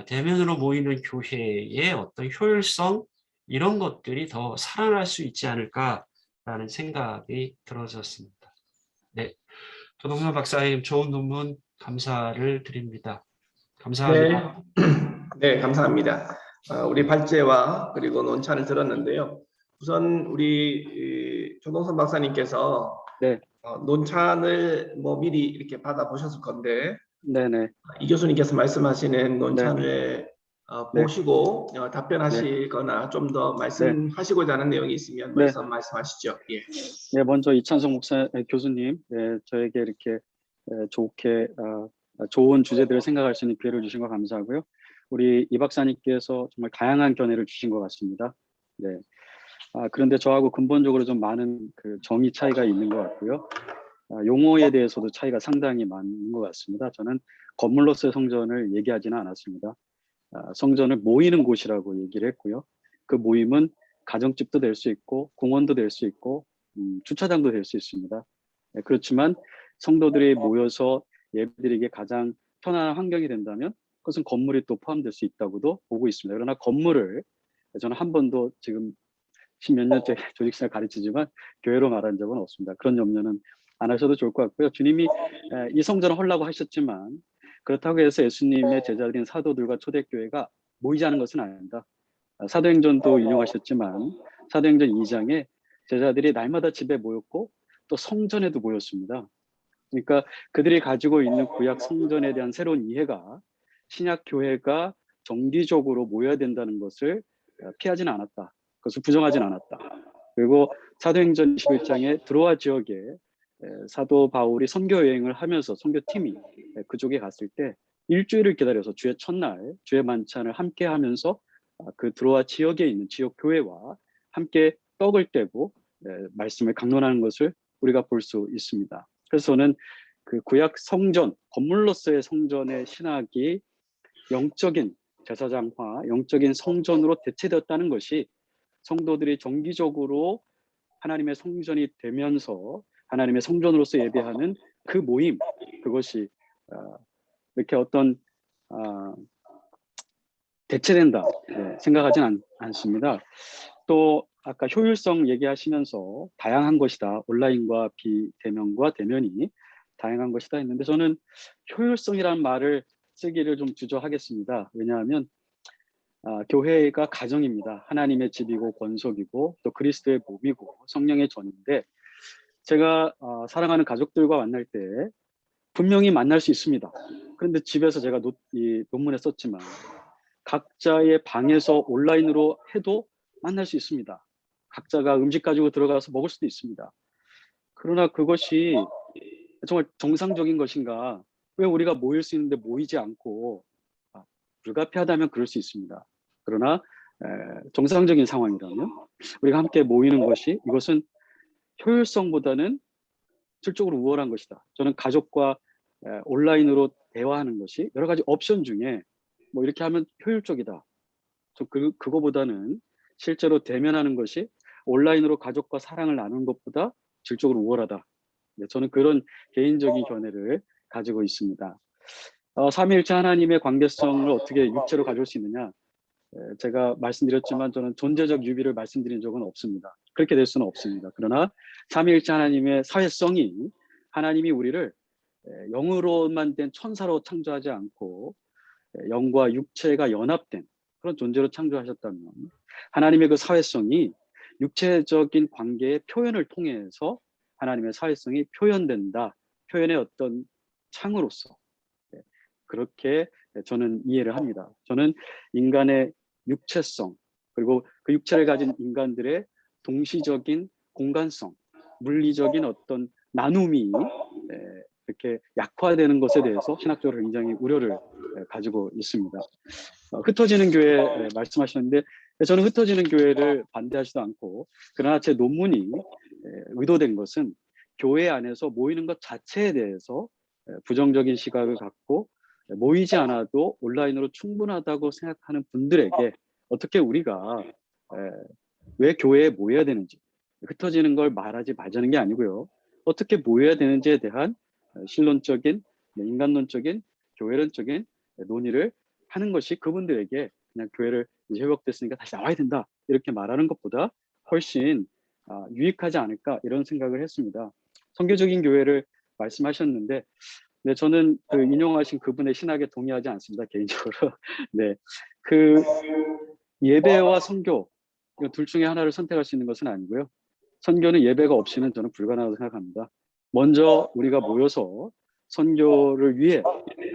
대면으로 모이는 교회의 어떤 효율성, 이런 것들이 더 살아날 수 있지 않을까라는 생각이 들어졌습니다. 네, 조동선 박사님 좋은 논문 감사를 드립니다. 감사합니다. 네, 네, 감사합니다. 우리 발제와 그리고 논찬을 들었는데요. 우선 우리 조동선 박사님께서 네, 논찬을 뭐 미리 이렇게 받아보셨을 건데, 네네, 이 교수님께서 말씀하시는 네, 논찬을 네, 보시고 네, 답변하시거나 좀 더 네, 말씀하시고자 하는 내용이 있으면 네, 말씀하시죠. 예. 네. 먼저 이찬성 교수님, 네, 저에게 이렇게 좋게 좋은 주제들을 생각할 수 있는 기회를 주신 거 감사하고요. 우리 이 박사님께서 정말 다양한 견해를 주신 것 같습니다. 네. 그런데 저하고 근본적으로 좀 많은 그 정의 차이가 있는 것 같고요. 용어에 대해서도 차이가 상당히 많은 것 같습니다. 저는 건물로서의 성전을 얘기하지는 않았습니다. 성전을 모이는 곳이라고 얘기를 했고요. 그 모임은 가정집도 될 수 있고 공원도 될 수 있고 주차장도 될 수 있습니다. 네, 그렇지만 성도들이 모여서 예배드리기에 가장 편안한 환경이 된다면 그것은 건물이 또 포함될 수 있다고도 보고 있습니다. 그러나 건물을 저는 한 번도 지금 십몇 년째 조직생활 가르치지만 교회로 말한 적은 없습니다. 그런 염려는 안 하셔도 좋을 것 같고요. 주님이 이 성전을 헐라고 하셨지만 그렇다고 해서 예수님의 제자들인 사도들과 초대교회가 모이지 않은 것은 아닙니다. 사도행전도 인용하셨지만 사도행전 2장에 제자들이 날마다 집에 모였고 또 성전에도 모였습니다. 그러니까 그들이 가지고 있는 구약 성전에 대한 새로운 이해가 신약 교회가 정기적으로 모여야 된다는 것을 피하지는 않았다. 그것을 부정하지는 않았다. 그리고 사도행전 21장에 드로아 지역에 사도 바울이 선교 여행을 하면서 선교팀이 그쪽에 갔을 때 일주일을 기다려서 주의 첫날 주의 만찬을 함께 하면서 그 드로아 지역에 있는 지역 교회와 함께 떡을 떼고 말씀을 강론하는 것을 우리가 볼 수 있습니다. 그래서 저는 그 구약 성전, 건물로서의 성전의 신학이 영적인 제사장화, 영적인 성전으로 대체되었다는 것이 성도들이 정기적으로 하나님의 성전이 되면서 하나님의 성전으로서 예배하는 그 모임, 그것이 이렇게 어떤 대체된다 생각하진 않습니다. 또 아까 효율성 얘기하시면서 다양한 것이다. 온라인과 비대면과 대면이 다양한 것이다 했는데 저는 효율성이라는 말을 쓰기를 좀 주저하겠습니다. 왜냐하면 교회가 가정입니다. 하나님의 집이고 권속이고 또 그리스도의 몸이고 성령의 전인데 제가 사랑하는 가족들과 만날 때 분명히 만날 수 있습니다. 그런데 집에서 제가 이 논문에 썼지만 각자의 방에서 온라인으로 해도 만날 수 있습니다. 각자가 음식 가지고 들어가서 먹을 수도 있습니다. 그러나 그것이 정말 정상적인 것인가? 왜 우리가 모일 수 있는데 모이지 않고 불가피하다면 그럴 수 있습니다. 그러나 정상적인 상황이라면 우리가 함께 모이는 것이 이것은 효율성보다는 질적으로 우월한 것이다. 저는 가족과 온라인으로 대화하는 것이 여러 가지 옵션 중에 뭐 이렇게 하면 효율적이다. 그거보다는 실제로 대면하는 것이 온라인으로 가족과 사랑을 나누는 것보다 질적으로 우월하다. 저는 그런 개인적인 견해를 가지고 있습니다. 삼위일체 하나님의 관계성을 어떻게 육체로 가져올 수 있느냐? 제가 말씀드렸지만 저는 존재적 유비를 말씀드린 적은 없습니다. 그렇게 될 수는 없습니다. 그러나 삼위일체 하나님의 사회성이 하나님이 우리를 영으로만 된 천사로 창조하지 않고 영과 육체가 연합된 그런 존재로 창조하셨다면 하나님의 그 사회성이 육체적인 관계의 표현을 통해서 하나님의 사회성이 표현된다. 표현의 어떤 창으로서 그렇게 저는 이해를 합니다. 저는 인간의 육체성 그리고 그 육체를 가진 인간들의 동시적인 공간성, 물리적인 어떤 나눔이 이렇게 약화되는 것에 대해서 신학적으로 굉장히 우려를 가지고 있습니다. 흩어지는 교회 말씀하셨는데 저는 흩어지는 교회를 반대하지도 않고 그러나 제 논문이 의도된 것은 교회 안에서 모이는 것 자체에 대해서 부정적인 시각을 갖고 모이지 않아도 온라인으로 충분하다고 생각하는 분들에게 어떻게 우리가 왜 교회에 모여야 되는지 흩어지는 걸 말하지 말자는 게 아니고요. 어떻게 모여야 되는지에 대한 신론적인, 인간론적인, 교회론적인 논의를 하는 것이 그분들에게 그냥 교회를 이제 회복됐으니까 다시 나와야 된다 이렇게 말하는 것보다 훨씬 유익하지 않을까 이런 생각을 했습니다. 선교적인 교회를 말씀하셨는데 네, 저는 그 인용하신 그분의 신학에 동의하지 않습니다. 개인적으로. 네, 그 예배와 선교 둘 중에 하나를 선택할 수 있는 것은 아니고요. 선교는 예배가 없이는 저는 불가능하다고 생각합니다. 먼저 우리가 모여서 선교를 위해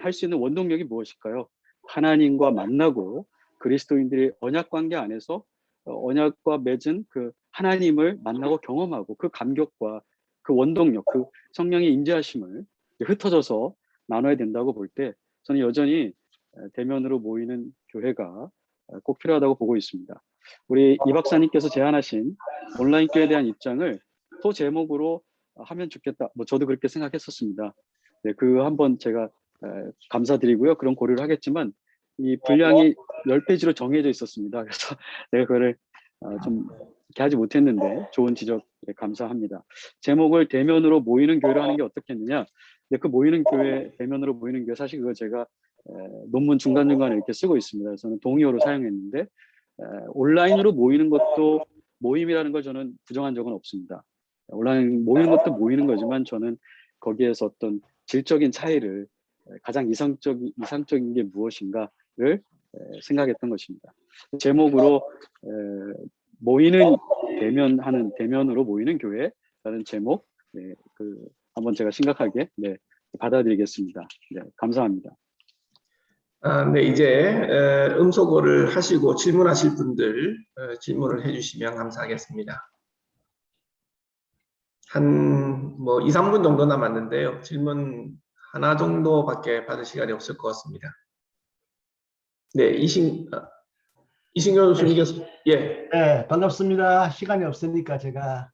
할 수 있는 원동력이 무엇일까요? 하나님과 만나고 그리스도인들이 언약 관계 안에서 언약과 맺은 그 하나님을 만나고 경험하고 그 감격과 그 원동력, 그 성령의 인자하심을 흩어져서 나눠야 된다고 볼 때 저는 여전히 대면으로 모이는 교회가 꼭 필요하다고 보고 있습니다. 우리 이 박사님께서 제안하신 온라인 교회에 대한 입장을 또 제목으로 하면 좋겠다. 뭐 저도 그렇게 생각했었습니다. 네, 그 한번 제가 감사드리고요. 그런 고려를 하겠지만 이 분량이 10페이지로 정해져 있었습니다. 그래서 내가 그거를 좀 이렇게 하지 못했는데 좋은 지적 감사합니다. 제목을 대면으로 모이는 교회로 하는 게 어떻겠느냐. 근데 그 모이는 교회, 대면으로 모이는 교회 사실 그거 제가 논문 중간중간에 이렇게 쓰고 있습니다. 저는 동의어로 사용했는데 온라인으로 모이는 것도 모임이라는 걸 저는 부정한 적은 없습니다. 온라인 모이는 것도 모이는 거지만 저는 거기에서 어떤 질적인 차이를 가장 이상적인 게 무엇인가를 생각했던 것입니다. 제목으로 모이는 대면으로 모이는 교회라는 제목 한번 제가 심각하게 받아들이겠습니다. 네, 감사합니다. 네, 이제 음소거를 하시고 질문하실 분들 질문을 해주시면 감사하겠습니다. 한 2, 3분 정도 남았는데요. 질문 하나 정도밖에 받을 시간이 없을 것 같습니다. 네, 이신경 교수님께서 예. 네, 반갑습니다. 시간이 없으니까 제가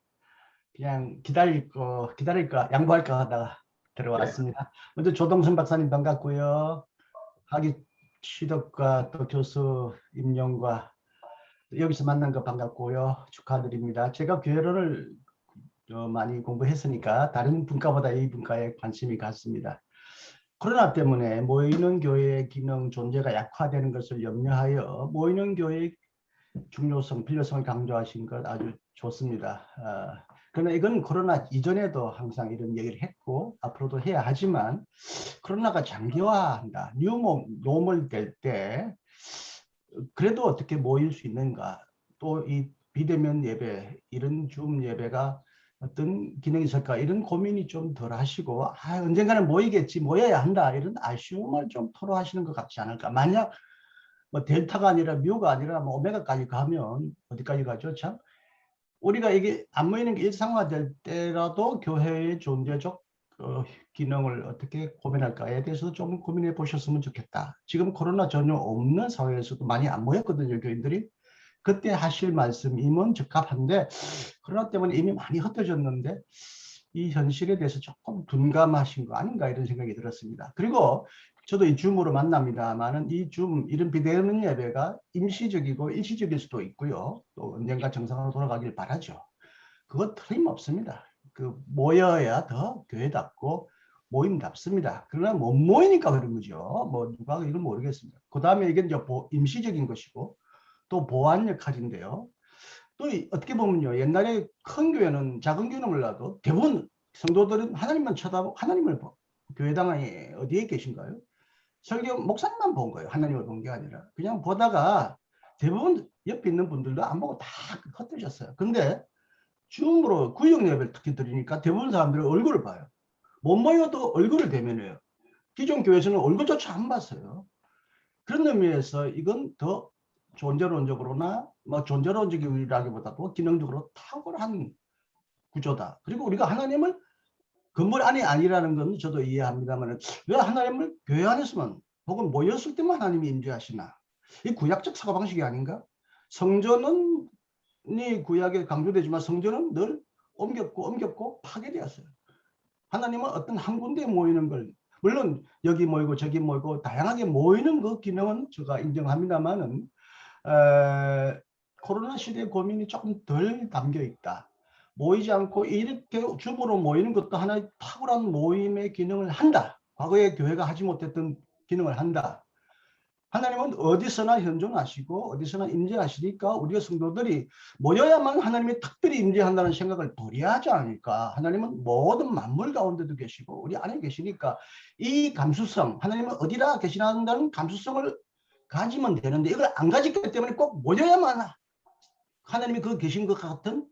그냥 기다릴까 양보할까 하다가 들어왔습니다. 먼저 조동선 박사님 반갑고요. 학위 취득과 또 교수 임용과 여기서 만난 거 반갑고요. 축하드립니다. 제가 교회론을 많이 공부했으니까 다른 분과보다 이 분과에 관심이 갔습니다. 코로나 때문에 모이는 교회의 기능 존재가 약화되는 것을 염려하여 모이는 교회의 중요성, 필요성을 강조하신 것 아주 좋습니다. 그러나 이건 코로나 이전에도 항상 이런 얘기를 했고 앞으로도 해야 하지만 코로나가 장기화한다, 뉴노멀 될 때 그래도 어떻게 모일 수 있는가, 또 이 비대면 예배, 이런 줌 예배가 어떤 기능이 있을까, 이런 고민이 좀 덜 하시고 언젠가는 모이겠지, 모여야 한다, 이런 아쉬움을 좀 토로하시는 것 같지 않을까. 만약 델타가 아니라 뮤가 아니라 오메가까지 가면 어디까지 가죠? 참 우리가 이게 안 모이는 게 일상화될 때라도 교회의 존재적 기능을 어떻게 고민할까에 대해서 좀 고민해 보셨으면 좋겠다. 지금 코로나 전혀 없는 사회에서도 많이 안 모였거든요, 교인들이. 그때 하실 말씀이면 적합한데 코로나 때문에 이미 많이 흩어졌는데 이 현실에 대해서 조금 둔감하신 거 아닌가, 이런 생각이 들었습니다. 그리고 저도 이 줌으로 만납니다만은 이 줌, 이런 비대면 예배가 임시적이고 일시적일 수도 있고요. 또 언젠가 정상으로 돌아가길 바라죠. 그거 틀림없습니다. 모여야 더 교회답고 모임답습니다. 그러나 못 모이니까 그런 거죠. 누가 이건 모르겠습니다. 그 다음에 이게 이제 임시적인 것이고 또 보완 역할인데요. 또 어떻게 보면요, 옛날에 큰 교회는, 작은 교회는 몰라도 대부분 성도들은 하나님만 쳐다보고 하나님을 보. 교회당에 어디에 계신가요? 설교 목사님만 본 거예요. 하나님을 본 게 아니라. 그냥 보다가 대부분 옆에 있는 분들도 안 보고 다 흩어졌어요. 근데 줌으로 구역 예배를 특히 드리니까 대부분 사람들이 얼굴을 봐요. 못 모여도 얼굴을 대면해요. 기존 교회에서는 얼굴조차 안 봤어요. 그런 의미에서 이건 더 존재론적으로나 존재론적이라기보다도 기능적으로 탁월한 구조다. 그리고 우리가 하나님을 건물 안이 아니라는 건 저도 이해합니다만 왜 하나님을 교회 안에서만 혹은 모였을 때만 하나님이 임재하시나? 이 구약적 사고방식이 아닌가? 성전은 구약에 강조되지만 성전은 늘 옮겼고 파괴되었어요. 하나님은 어떤 한 군데에 모이는 걸, 물론 여기 모이고 저기 모이고 다양하게 모이는 그 기능은 제가 인정합니다만은 코로나 시대의 고민이 조금 덜 담겨 있다. 모이지 않고 이렇게 줌으로 모이는 것도 하나의 탁월한 모임의 기능을 한다. 과거에 교회가 하지 못했던 기능을 한다. 하나님은 어디서나 현존하시고 어디서나 임재하시니까 우리가 성도들이 모여야만 하나님이 특별히 임재한다는 생각을 도리하지 않으니까, 하나님은 모든 만물 가운데도 계시고 우리 안에 계시니까 이 감수성, 하나님은 어디라 계시다는 감수성을 가지면 되는데 이걸 안 가졌기 때문에 꼭 모여야만 하나님이 그 계신 것 같은,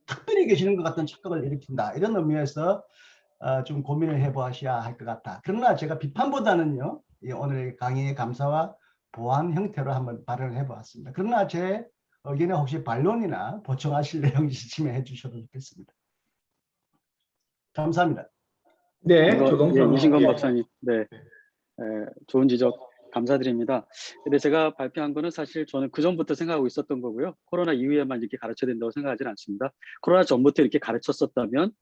특별히 계시는 것 같은 착각을 일으킨다. 이런 의미에서 좀 고민을 해보셔야 할 것 같다. 그러나 제가 비판보다는요, 오늘 강의의 감사와 보완 형태로 한번 발언을 해보았습니다. 그러나 제 의견에 혹시 반론이나 보충하실 내용 있으시면 해주셔도 좋겠습니다. 감사합니다. 네, 조동선 이신건 박사님, 좋은 지적 감사드립니다. 근데 제가 발표한 거는 사실 저는 그 전부터 생각하고 있었던 거고요. 코로나 이후에만 이렇게 가르쳐야 된다고 생각하지는 않습니다. 코로나 전부터 이렇게 가르쳤었다면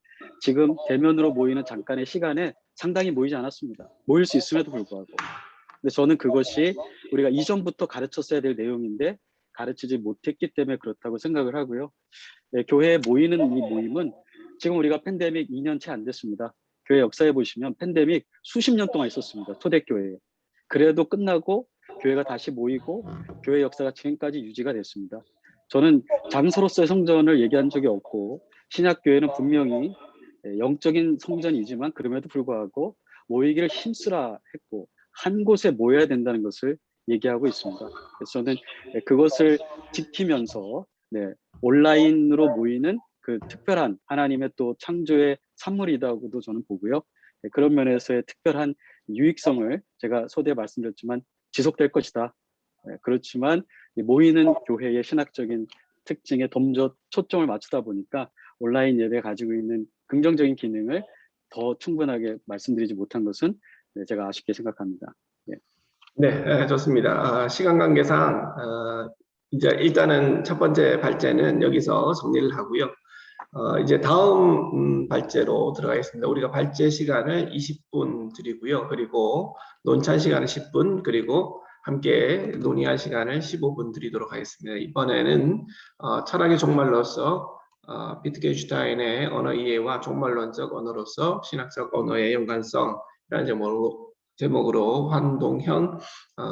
지금 대면으로 모이는 잠깐의 시간에 상당히 모이지 않았습니다. 모일 수 있음에도 불구하고. 근데 저는 그것이 우리가 이전부터 가르쳤어야 될 내용인데 가르치지 못했기 때문에 그렇다고 생각을 하고요. 교회에 모이는 이 모임은 지금 우리가 팬데믹 2년째 안 됐습니다. 교회 역사에 보시면 팬데믹 수십 년 동안 있었습니다. 초대교회에. 그래도 끝나고 교회가 다시 모이고 교회 역사가 지금까지 유지가 됐습니다. 저는 장소로서의 성전을 얘기한 적이 없고 신약교회는 분명히 영적인 성전이지만 그럼에도 불구하고 모이기를 힘쓰라 했고 한 곳에 모여야 된다는 것을 얘기하고 있습니다. 그래서 저는 그것을 지키면서 온라인으로 모이는 그 특별한 하나님의 또 창조의 산물이라고도 저는 보고요. 그런 면에서의 특별한 유익성을 제가 소대에 말씀드렸지만 지속될 것이다. 그렇지만 모이는 교회의 신학적인 특징에 더 초점을 맞추다 보니까 온라인 예배가 가지고 있는 긍정적인 기능을 더 충분하게 말씀드리지 못한 것은 제가 아쉽게 생각합니다. 네, 좋습니다. 시간 관계상 이제 일단은 첫 번째 발제는 여기서 정리를 하고요. 이제 다음 발제로 들어가겠습니다. 우리가 발제 시간을 20분 드리고요. 그리고 논찬 시간은 10분, 그리고 함께 논의할 시간을 15분 드리도록 하겠습니다. 이번에는 철학의 종말로서 비트겐슈타인의 언어 이해와 종말론적 언어로서 신학적 언어의 연관성이라는 제목으로 황동현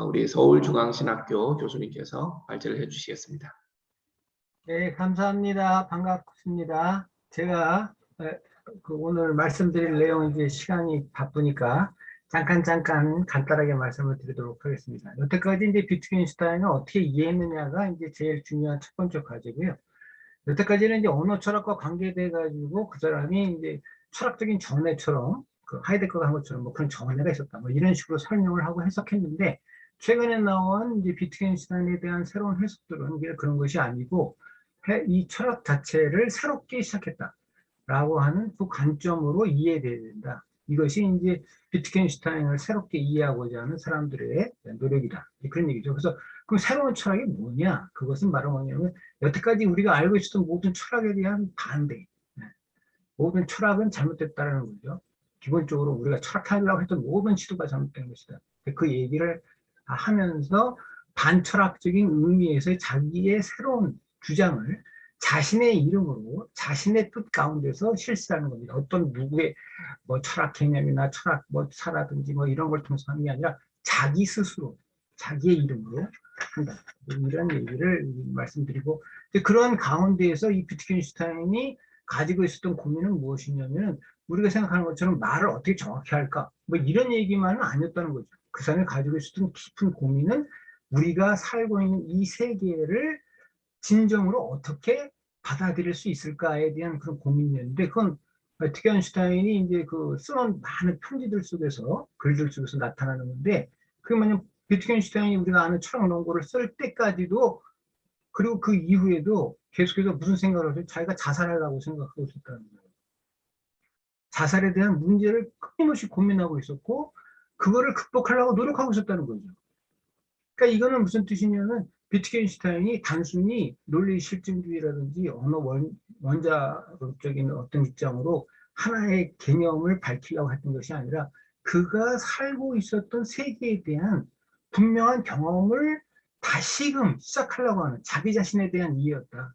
우리 서울중앙신학교 교수님께서 발제를 해주시겠습니다. 네, 감사합니다. 반갑습니다. 제가 오늘 말씀드릴 내용 이제 시간이 바쁘니까 잠깐 간단하게 말씀을 드리도록 하겠습니다. 여태까지 이제 비트겐슈타인을 어떻게 이해했느냐가 이제 제일 중요한 첫 번째 과제고요. 여태까지는 이제 언어 철학과 관계돼 가지고 그 사람이 이제 철학적인 전해처럼 그 하이데거가 한 것처럼 뭐 그런 전해가 있었다 뭐 이런 식으로 설명을 하고 해석했는데 최근에 나온 이제 비트겐슈타인에 대한 새로운 해석들은 이게 그런 것이 아니고 이 철학 자체를 새롭게 시작했다라고 하는 그 관점으로 이해돼야 된다. 이것이 이제 비트겐슈타인을 새롭게 이해하고자 하는 사람들의 노력이다. 그런 얘기죠. 그래서 그럼 새로운 철학이 뭐냐? 그것은 바로 뭐냐면 여태까지 우리가 알고 있었던 모든 철학에 대한 반대. 모든 철학은 잘못됐다는 거죠. 기본적으로 우리가 철학하려고 했던 모든 시도가 잘못된 것이다. 그 얘기를 하면서 반철학적인 의미에서 자기의 새로운 주장을 자신의 이름으로 자신의 뜻 가운데서 실시하는 겁니다. 어떤 누구의 뭐 철학 개념이나 철학 뭐 사라든지 뭐 이런 걸 통해서 하는 게 아니라 자기 스스로 자기의 이름으로 한다. 이런 얘기를 말씀드리고 그런 가운데에서 이 비트겐슈타인이 가지고 있었던 고민은 무엇이냐면 우리가 생각하는 것처럼 말을 어떻게 정확히 할까 뭐 이런 얘기만은 아니었다는 거죠. 그 사람이 가지고 있었던 깊은 고민은 우리가 살고 있는 이 세계를 진정으로 어떻게 받아들일 수 있을까에 대한 그런 고민이었는데 그건 비트겐슈타인이 이제 그 쓰는 많은 편지들 속에서 글들 속에서 나타나는 건데 그게 뭐냐면 비트겐슈타인이 우리가 아는 철학 논거를 쓸 때까지도 그리고 그 이후에도 계속해서 무슨 생각을 해서 자기가 자살하려고 생각하고 있었다는 거예요. 자살에 대한 문제를 끊임없이 고민하고 있었고 그거를 극복하려고 노력하고 있었다는 거죠. 그러니까 이거는 무슨 뜻이냐면 비트겐슈타인이 단순히 논리 실증주의라든지 언어 원자적인 어떤 입장으로 하나의 개념을 밝히려고 했던 것이 아니라 그가 살고 있었던 세계에 대한 분명한 경험을 다시금 시작하려고 하는 자기 자신에 대한 이해였다.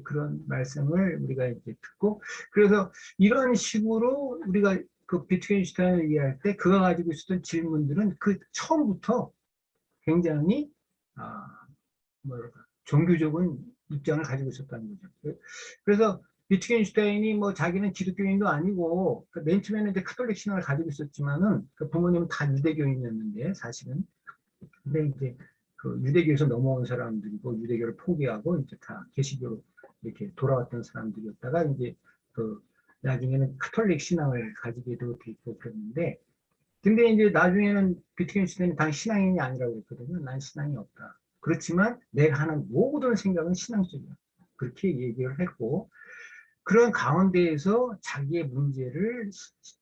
그런 말씀을 우리가 이제 듣고 그래서 이런 식으로 우리가 그 비트겐슈타인을 이해할 때 그가 가지고 있었던 질문들은 그 처음부터 굉장히 종교적인 입장을 가지고 있었다는 거죠. 그래서 비트겐슈타인이 뭐 자기는 기독교인도 아니고 맨 처음에는 이제 카톨릭 신앙을 가지고 있었지만은 그 부모님은 다 유대교인이었는데 사실은 근데 이제 그 유대교에서 넘어온 사람들이고 유대교를 포기하고 이제 다 개신교로 이렇게 돌아왔던 사람들이었다가 이제 그 나중에는 카톨릭 신앙을 가지게 되고 그랬는데 근데 이제 나중에는 비트겐슈타인이 당 신앙인이 아니라고 그랬거든요. 난 신앙이 없다. 그렇지만 내가 하는 모든 생각은 신앙적이야. 그렇게 얘기를 했고 그런 가운데에서 자기의 문제를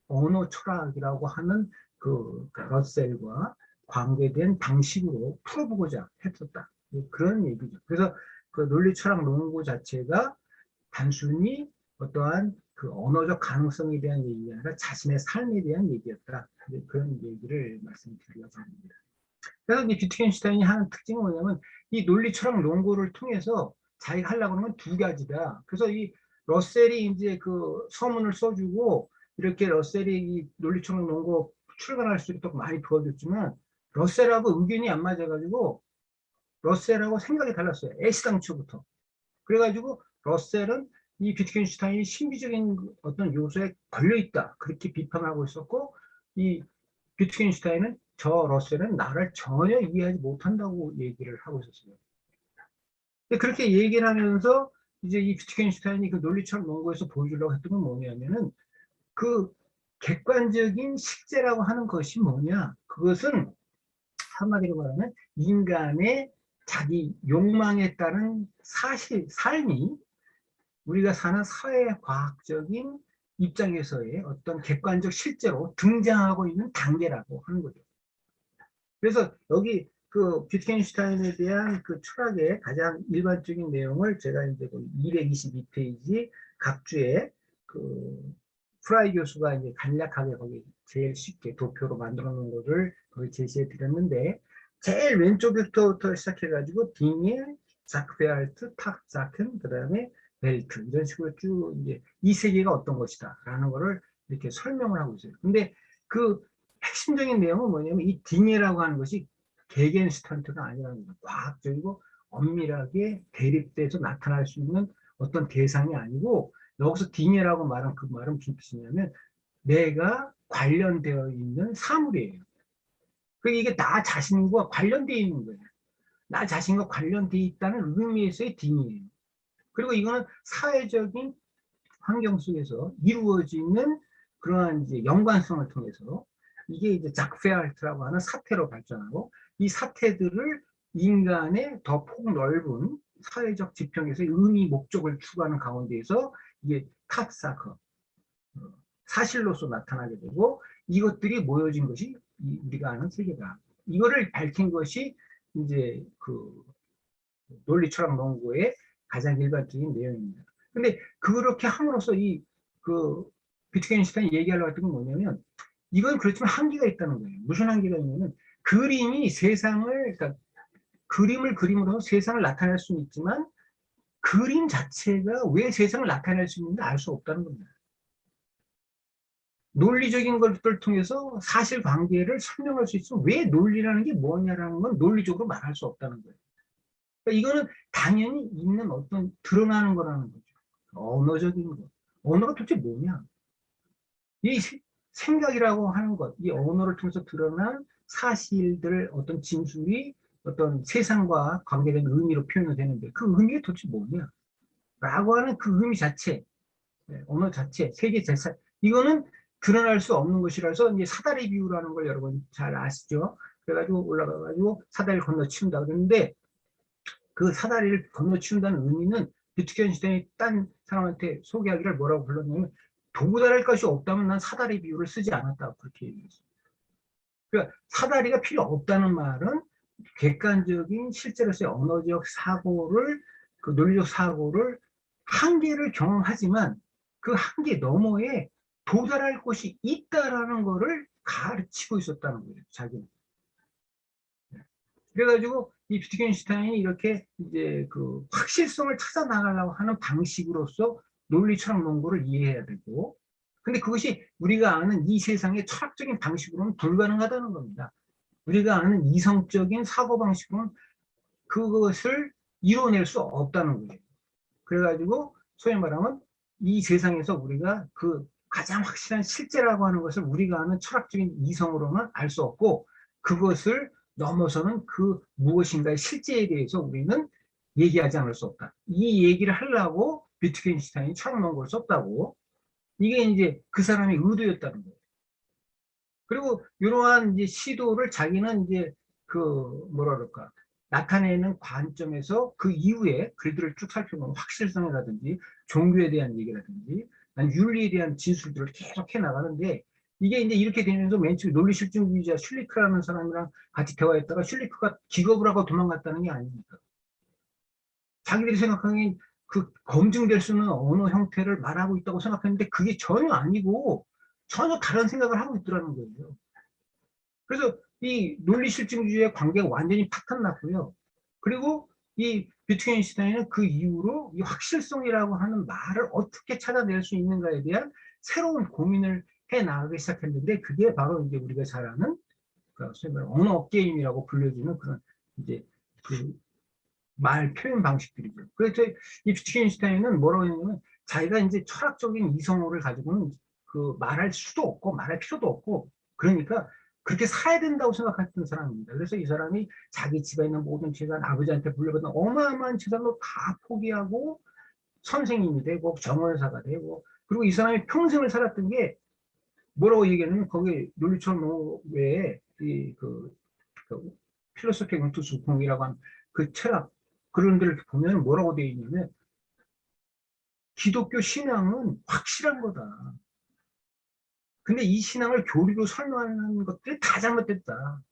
언어 철학이라고 하는 그 러셀과 관계된 방식으로 풀어보고자 했었다. 그런 얘기죠. 그래서 그 논리 철학 논고 자체가 단순히 어떠한 그 언어적 가능성에 대한 얘기가 아니라 자신의 삶에 대한 얘기였다. 그런 얘기를 말씀드리려고 합니다. 그래서 이 비트겐슈타인이 하는 특징은 뭐냐면 이 논리 철학 논고를 통해서 자기가 하려고 하는 건 두 가지다. 그래서 이 러셀이 이제 그 서문을 써주고 이렇게 러셀이 이 논리 철학 논고 출간할 수 있도록 많이 도와줬지만 러셀하고 의견이 안 맞아가지고 러셀하고 생각이 달랐어요. 애시당초부터. 그래가지고 러셀은 이 비트겐슈타인이 신비적인 어떤 요소에 걸려있다. 그렇게 비판하고 있었고 이 비트겐슈타인은 저 러셀은 나를 전혀 이해하지 못한다고 얘기를 하고 있었어요. 근데 그렇게 얘기를 하면서 이제 이 비트겐슈타인이 그 논리처럼 논거에서 보여주려고 했던 건 뭐냐면은 그 객관적인 실제라고 하는 것이 뭐냐? 그것은 한마디로 말하면 인간의 자기 욕망에 따른 사실, 삶이 우리가 사는 사회과학적인 입장에서의 어떤 객관적 실제로 등장하고 있는 단계라고 하는 거죠. 그래서 여기 그 비트겐슈타인에 대한 그 철학의 가장 일반적인 내용을 제가 이제 그 222페이지 각 주에 그 프라이 교수가 이제 간략하게 거기 제일 쉽게 도표로 만들어 놓은 거를 거기 제시해 드렸는데, 제일 왼쪽부터 시작해가지고 딩일, 자크베알트, 탁자큰, 그 다음에 벨트, 이런 식으로 쭉 이제 이 세계가 어떤 것이다 라는 거를 이렇게 설명을 하고 있어요. 근데 그 핵심적인 내용은 뭐냐면 이 딩이라고 하는 것이 게겐슈탄트가 아니라는 거예요. 과학적이고 엄밀하게 대립돼서 나타날 수 있는 어떤 대상이 아니고, 여기서 딩이라고 말한 그 말은 무슨 뜻이냐면 내가 관련되어 있는 사물이에요. 이게 나 자신과 관련되어 있는 거예요. 나 자신과 관련되어 있다는 의미에서의 딩이에요. 그리고 이거는 사회적인 환경 속에서 이루어지는 그러한 이제 연관성을 통해서 이게 이제 작페알트라고 하는 사태로 발전하고, 이 사태들을 인간의 더 폭넓은 사회적 지평에서 의미, 목적을 추구하는 가운데에서 이게 탑사커, 사실로서 나타나게 되고, 이것들이 모여진 것이 우리가 아는 세계다. 이거를 밝힌 것이 이제 그 논리 철학 연구의 가장 일반적인 내용입니다. 근데 그렇게 함으로써 이 그 비트겐슈타인이 얘기하려고 했던 건 뭐냐면, 이건 그렇지만 한계가 있다는 거예요. 무슨 한계가 있냐면 그림이 세상을, 그러니까 그림을 그림으로 세상을 나타낼 수는 있지만 그림 자체가 왜 세상을 나타낼 수 있는지 알 수 없다는 겁니다. 논리적인 것들을 통해서 사실관계를 설명할 수 있으면 왜 논리라는 게 뭐냐라는 건 논리적으로 말할 수 없다는 거예요. 그러니까 이거는 당연히 있는 어떤 드러나는 거라는 거죠. 언어적인 것. 언어가 도대체 뭐냐? 이 생각이라고 하는 것, 이 언어를 통해서 드러난 사실들, 어떤 진술이 어떤 세상과 관계된 의미로 표현이 되는데 그 의미가 도대체 뭐냐? 라고 하는 그 의미 자체, 언어 자체, 세계 자체, 이거는 드러날 수 없는 것이라서 이제 사다리 비유라는 걸 여러분 잘 아시죠? 그래가지고 올라가가지고 사다리를 건너치운다 그러는데, 그 사다리를 건너치운다는 의미는 비트겐슈타인이 딴 사람한테 소개하기를 뭐라고 불렀냐면, 도달할 것이 없다면 난 사다리 비유를 쓰지 않았다고 그렇게 얘기했어요. 그러니까 사다리가 필요 없다는 말은 객관적인 실제로서의 언어적 사고를, 그 논리적 사고를 한계를 경험하지만 그 한계 너머에 도달할 곳이 있다라는 거를 가르치고 있었다는 거예요, 자기는. 그래가지고 이 비트겐슈타인이 이렇게 이제 그 확실성을 찾아 나가려고 하는 방식으로서 논리 철학 논거를 이해해야 되고, 근데 그것이 우리가 아는 이 세상의 철학적인 방식으로는 불가능하다는 겁니다. 우리가 아는 이성적인 사고방식으로는 그것을 이뤄낼 수 없다는 거예요. 그래가지고 소위 말하면 이 세상에서 우리가 그 가장 확실한 실제라고 하는 것을 우리가 아는 철학적인 이성으로는 알 수 없고, 그것을 넘어서는 그 무엇인가의 실제에 대해서 우리는 얘기하지 않을 수 없다. 이 얘기를 하려고 비트겐슈타인이 철학 논거를 썼다고, 이게 이제 그 사람의 의도였다는 거예요. 그리고 이러한 이제 시도를 자기는 이제 그 뭐라 그럴까, 나타내는 관점에서 그 이후에 글들을 쭉 살펴보면 확실성이라든지 종교에 대한 얘기라든지 아니면 윤리에 대한 진술들을 계속 해나가는데, 이게 이제 이렇게 되면서 맨 처음에 논리실증주의자 슐리크라는 사람이랑 같이 대화했다가 슐리크가 기겁을 하고 도망갔다는 게 아닙니까? 자기들이 생각하기엔 그 검증될 수 있는 언어 형태를 말하고 있다고 생각했는데 그게 전혀 아니고 전혀 다른 생각을 하고 있더라는 거예요. 그래서 이 논리실증주의의 관계가 완전히 파탄났고요. 그리고 이 비트겐슈타인은 그 이후로 이 확실성이라고 하는 말을 어떻게 찾아낼 수 있는가에 대한 새로운 고민을 해 나가기 시작했는데, 그게 바로 이제 우리가 잘 아는 그 언어 게임이라고 불려지는 그런 이제 그 말 표현 방식들이죠. 그래서 이 비트겐슈타인은 뭐라고 했냐면, 자기가 이제 철학적인 이성어를 가지고는 그 말할 수도 없고 말할 필요도 없고, 그러니까 그렇게 살아야 된다고 생각했던 사람입니다. 그래서 이 사람이 자기 집에 있는 모든 재산, 아버지한테 물려받은 어마어마한 재산도 다 포기하고 선생님이 되고 정원사가 되고, 그리고 이 사람이 평생을 살았던 게 뭐라고 얘기하냐면, 거기 논리철 외에 그 필로소피 원투스 공이라고 한 그 철학, 그런 데를 보면 뭐라고 되어 있냐면, 기독교 신앙은 확실한 거다. 근데 이 신앙을 교리로 설명하는 것들이 다 잘못됐다.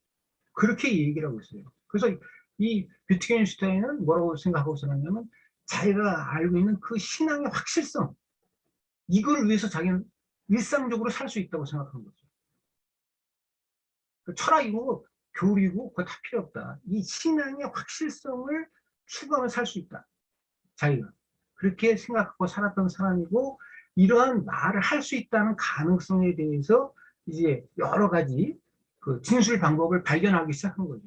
그렇게 얘기를 하고 있어요. 그래서 이 비트겐슈타인은 뭐라고 생각하고 있었냐면, 자기가 알고 있는 그 신앙의 확실성, 이걸 위해서 자기는 일상적으로 살 수 있다고 생각한 거죠. 철학이고 교리고 그거 다 필요 없다. 이 신앙의 확실성을 추구하며 살 수 있다. 자기가. 그렇게 생각하고 살았던 사람이고, 이러한 말을 할 수 있다는 가능성에 대해서 이제 여러 가지 그 진술 방법을 발견하기 시작한 거죠.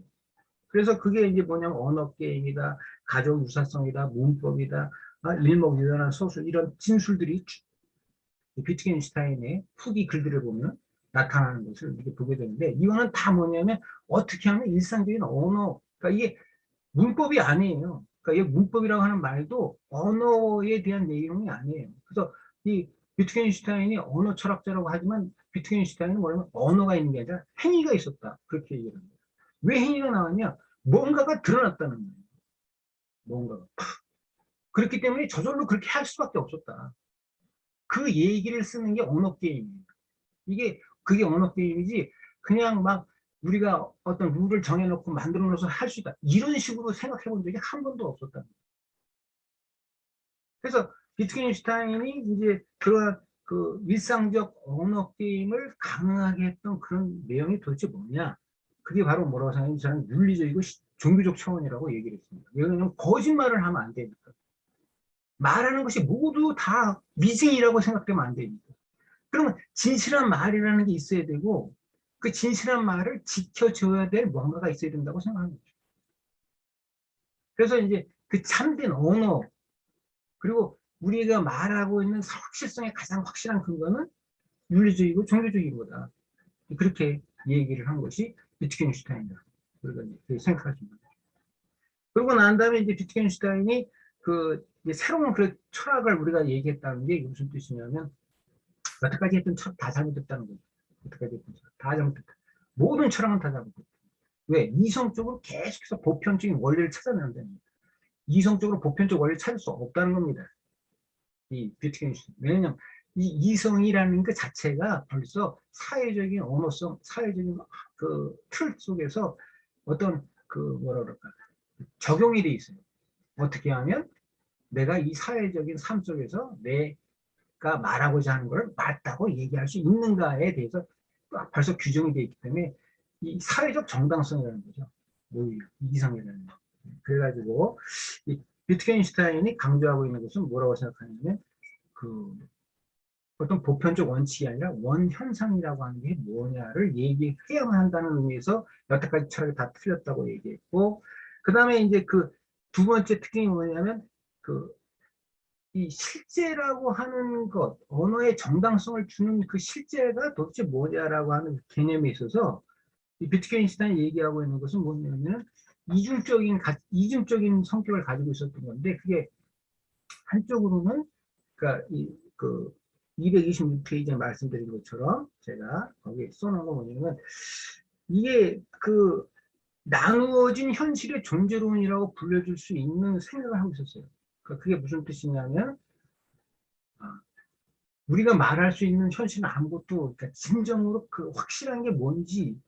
그래서 그게 이제 뭐냐면 언어 게임이다, 가족 유사성이다, 문법이다, 일목요연한 소술, 이런 진술들이 비트겐슈타인의 후기 글들을 보면 나타나는 것을 이렇게 보게 되는데, 이거는 다 뭐냐면 어떻게 하면 일상적인 언어, 그러니까 이게 문법이 아니에요. 그러니까 이 문법이라고 하는 말도 언어에 대한 내용이 아니에요. 그래서 이 비트겐슈타인이 언어 철학자라고 하지만, 비트겐슈타인은 뭐냐면 언어가 있는 게 아니라 행위가 있었다. 그렇게 얘기를 합니다. 왜 행위가 나왔냐? 뭔가가 드러났다는 거예요. 뭔가가. 그렇기 때문에 저절로 그렇게 할 수밖에 없었다. 그 얘기를 쓰는 게 언어 게임이에요. 그게 언어 게임이지, 그냥 막 우리가 어떤 룰을 정해놓고 만들어 놓아서 할 수 있다, 이런 식으로 생각해 본 적이 한 번도 없었다. 그래서 비트겐슈타인이 이제 그런 그 일상적 언어 게임을 가능하게 했던 그런 내용이 도대체 뭐냐? 그게 바로 뭐라고 생각하면, 저는 윤리적이고 종교적 차원이라고 얘기를 했습니다. 왜냐하면 거짓말을 하면 안 되니까. 말하는 것이 모두 다 미싱이라고 생각되면 안 됩니다. 그러면 진실한 말이라는 게 있어야 되고, 그 진실한 말을 지켜줘야 될 뭔가가 있어야 된다고 생각하는 거죠. 그래서 이제 그 참된 언어, 그리고 우리가 말하고 있는 확실성의 가장 확실한 근거는 윤리적이고 종교적인 거다. 그렇게 얘기를 한 것이 비트겐슈타인이다. 우리가 이제 생각하십니다. 그러고 난 다음에 이제 비트겐슈타인이 그 이제 새로운 그 철학을 우리가 얘기했다는 게 무슨 뜻이냐면, 여태까지 했던 철학 다 잘못됐다는 거죠. 여태까지 했던 철학 다 잘못됐다. 모든 철학은 다 잘못됐다. 왜? 이성적으로 계속해서 보편적인 원리를 찾아내는 겁니다. 이성적으로 보편적 원리를 찾을 수 없다는 겁니다. 이 비트겐슈타인. 왜냐하면 이 이성이라는 것 자체가 벌써 사회적인 언어성, 사회적인 그 틀 속에서 어떤 그 뭐라 그럴까, 적용이 돼 있어요. 어떻게 하면 내가 이 사회적인 삶 속에서 내가 말하고자 하는 걸 맞다고 얘기할 수 있는가에 대해서 벌써 규정이 되어 있기 때문에, 이 사회적 정당성이라는 거죠. 이성이라는 거. 그래가지고 이 비트겐슈타인이 강조하고 있는 것은 뭐라고 생각하냐면, 그 어떤 보편적 원칙이 아니라 원현상이라고 하는 게 뭐냐를 얘기해야만 한다는 의미에서 여태까지 철학이 다 틀렸다고 얘기했고, 그 다음에 이제 그 두 번째 특징이 뭐냐면, 이 실제라고 하는 것, 언어의 정당성을 주는 그 실제가 도대체 뭐냐라고 하는 개념에 있어서 이 비트겐슈타인이 얘기하고 있는 것은 뭐냐면, 이중적인 성격을 가지고 있었던 건데, 그게 한쪽으로는, 그러니까 그 226페이지에 말씀드린 것처럼 제가 거기에 써놓은 거 뭐냐면, 이게 그 나누어진 현실의 존재론이라고 불려줄 수 있는 생각을 하고 있었어요. 그러니까 그게 무슨 뜻이냐면, 우리가 말할 수 있는 현실은 아무것도, 그러니까 진정으로 그 확실한 게 뭔지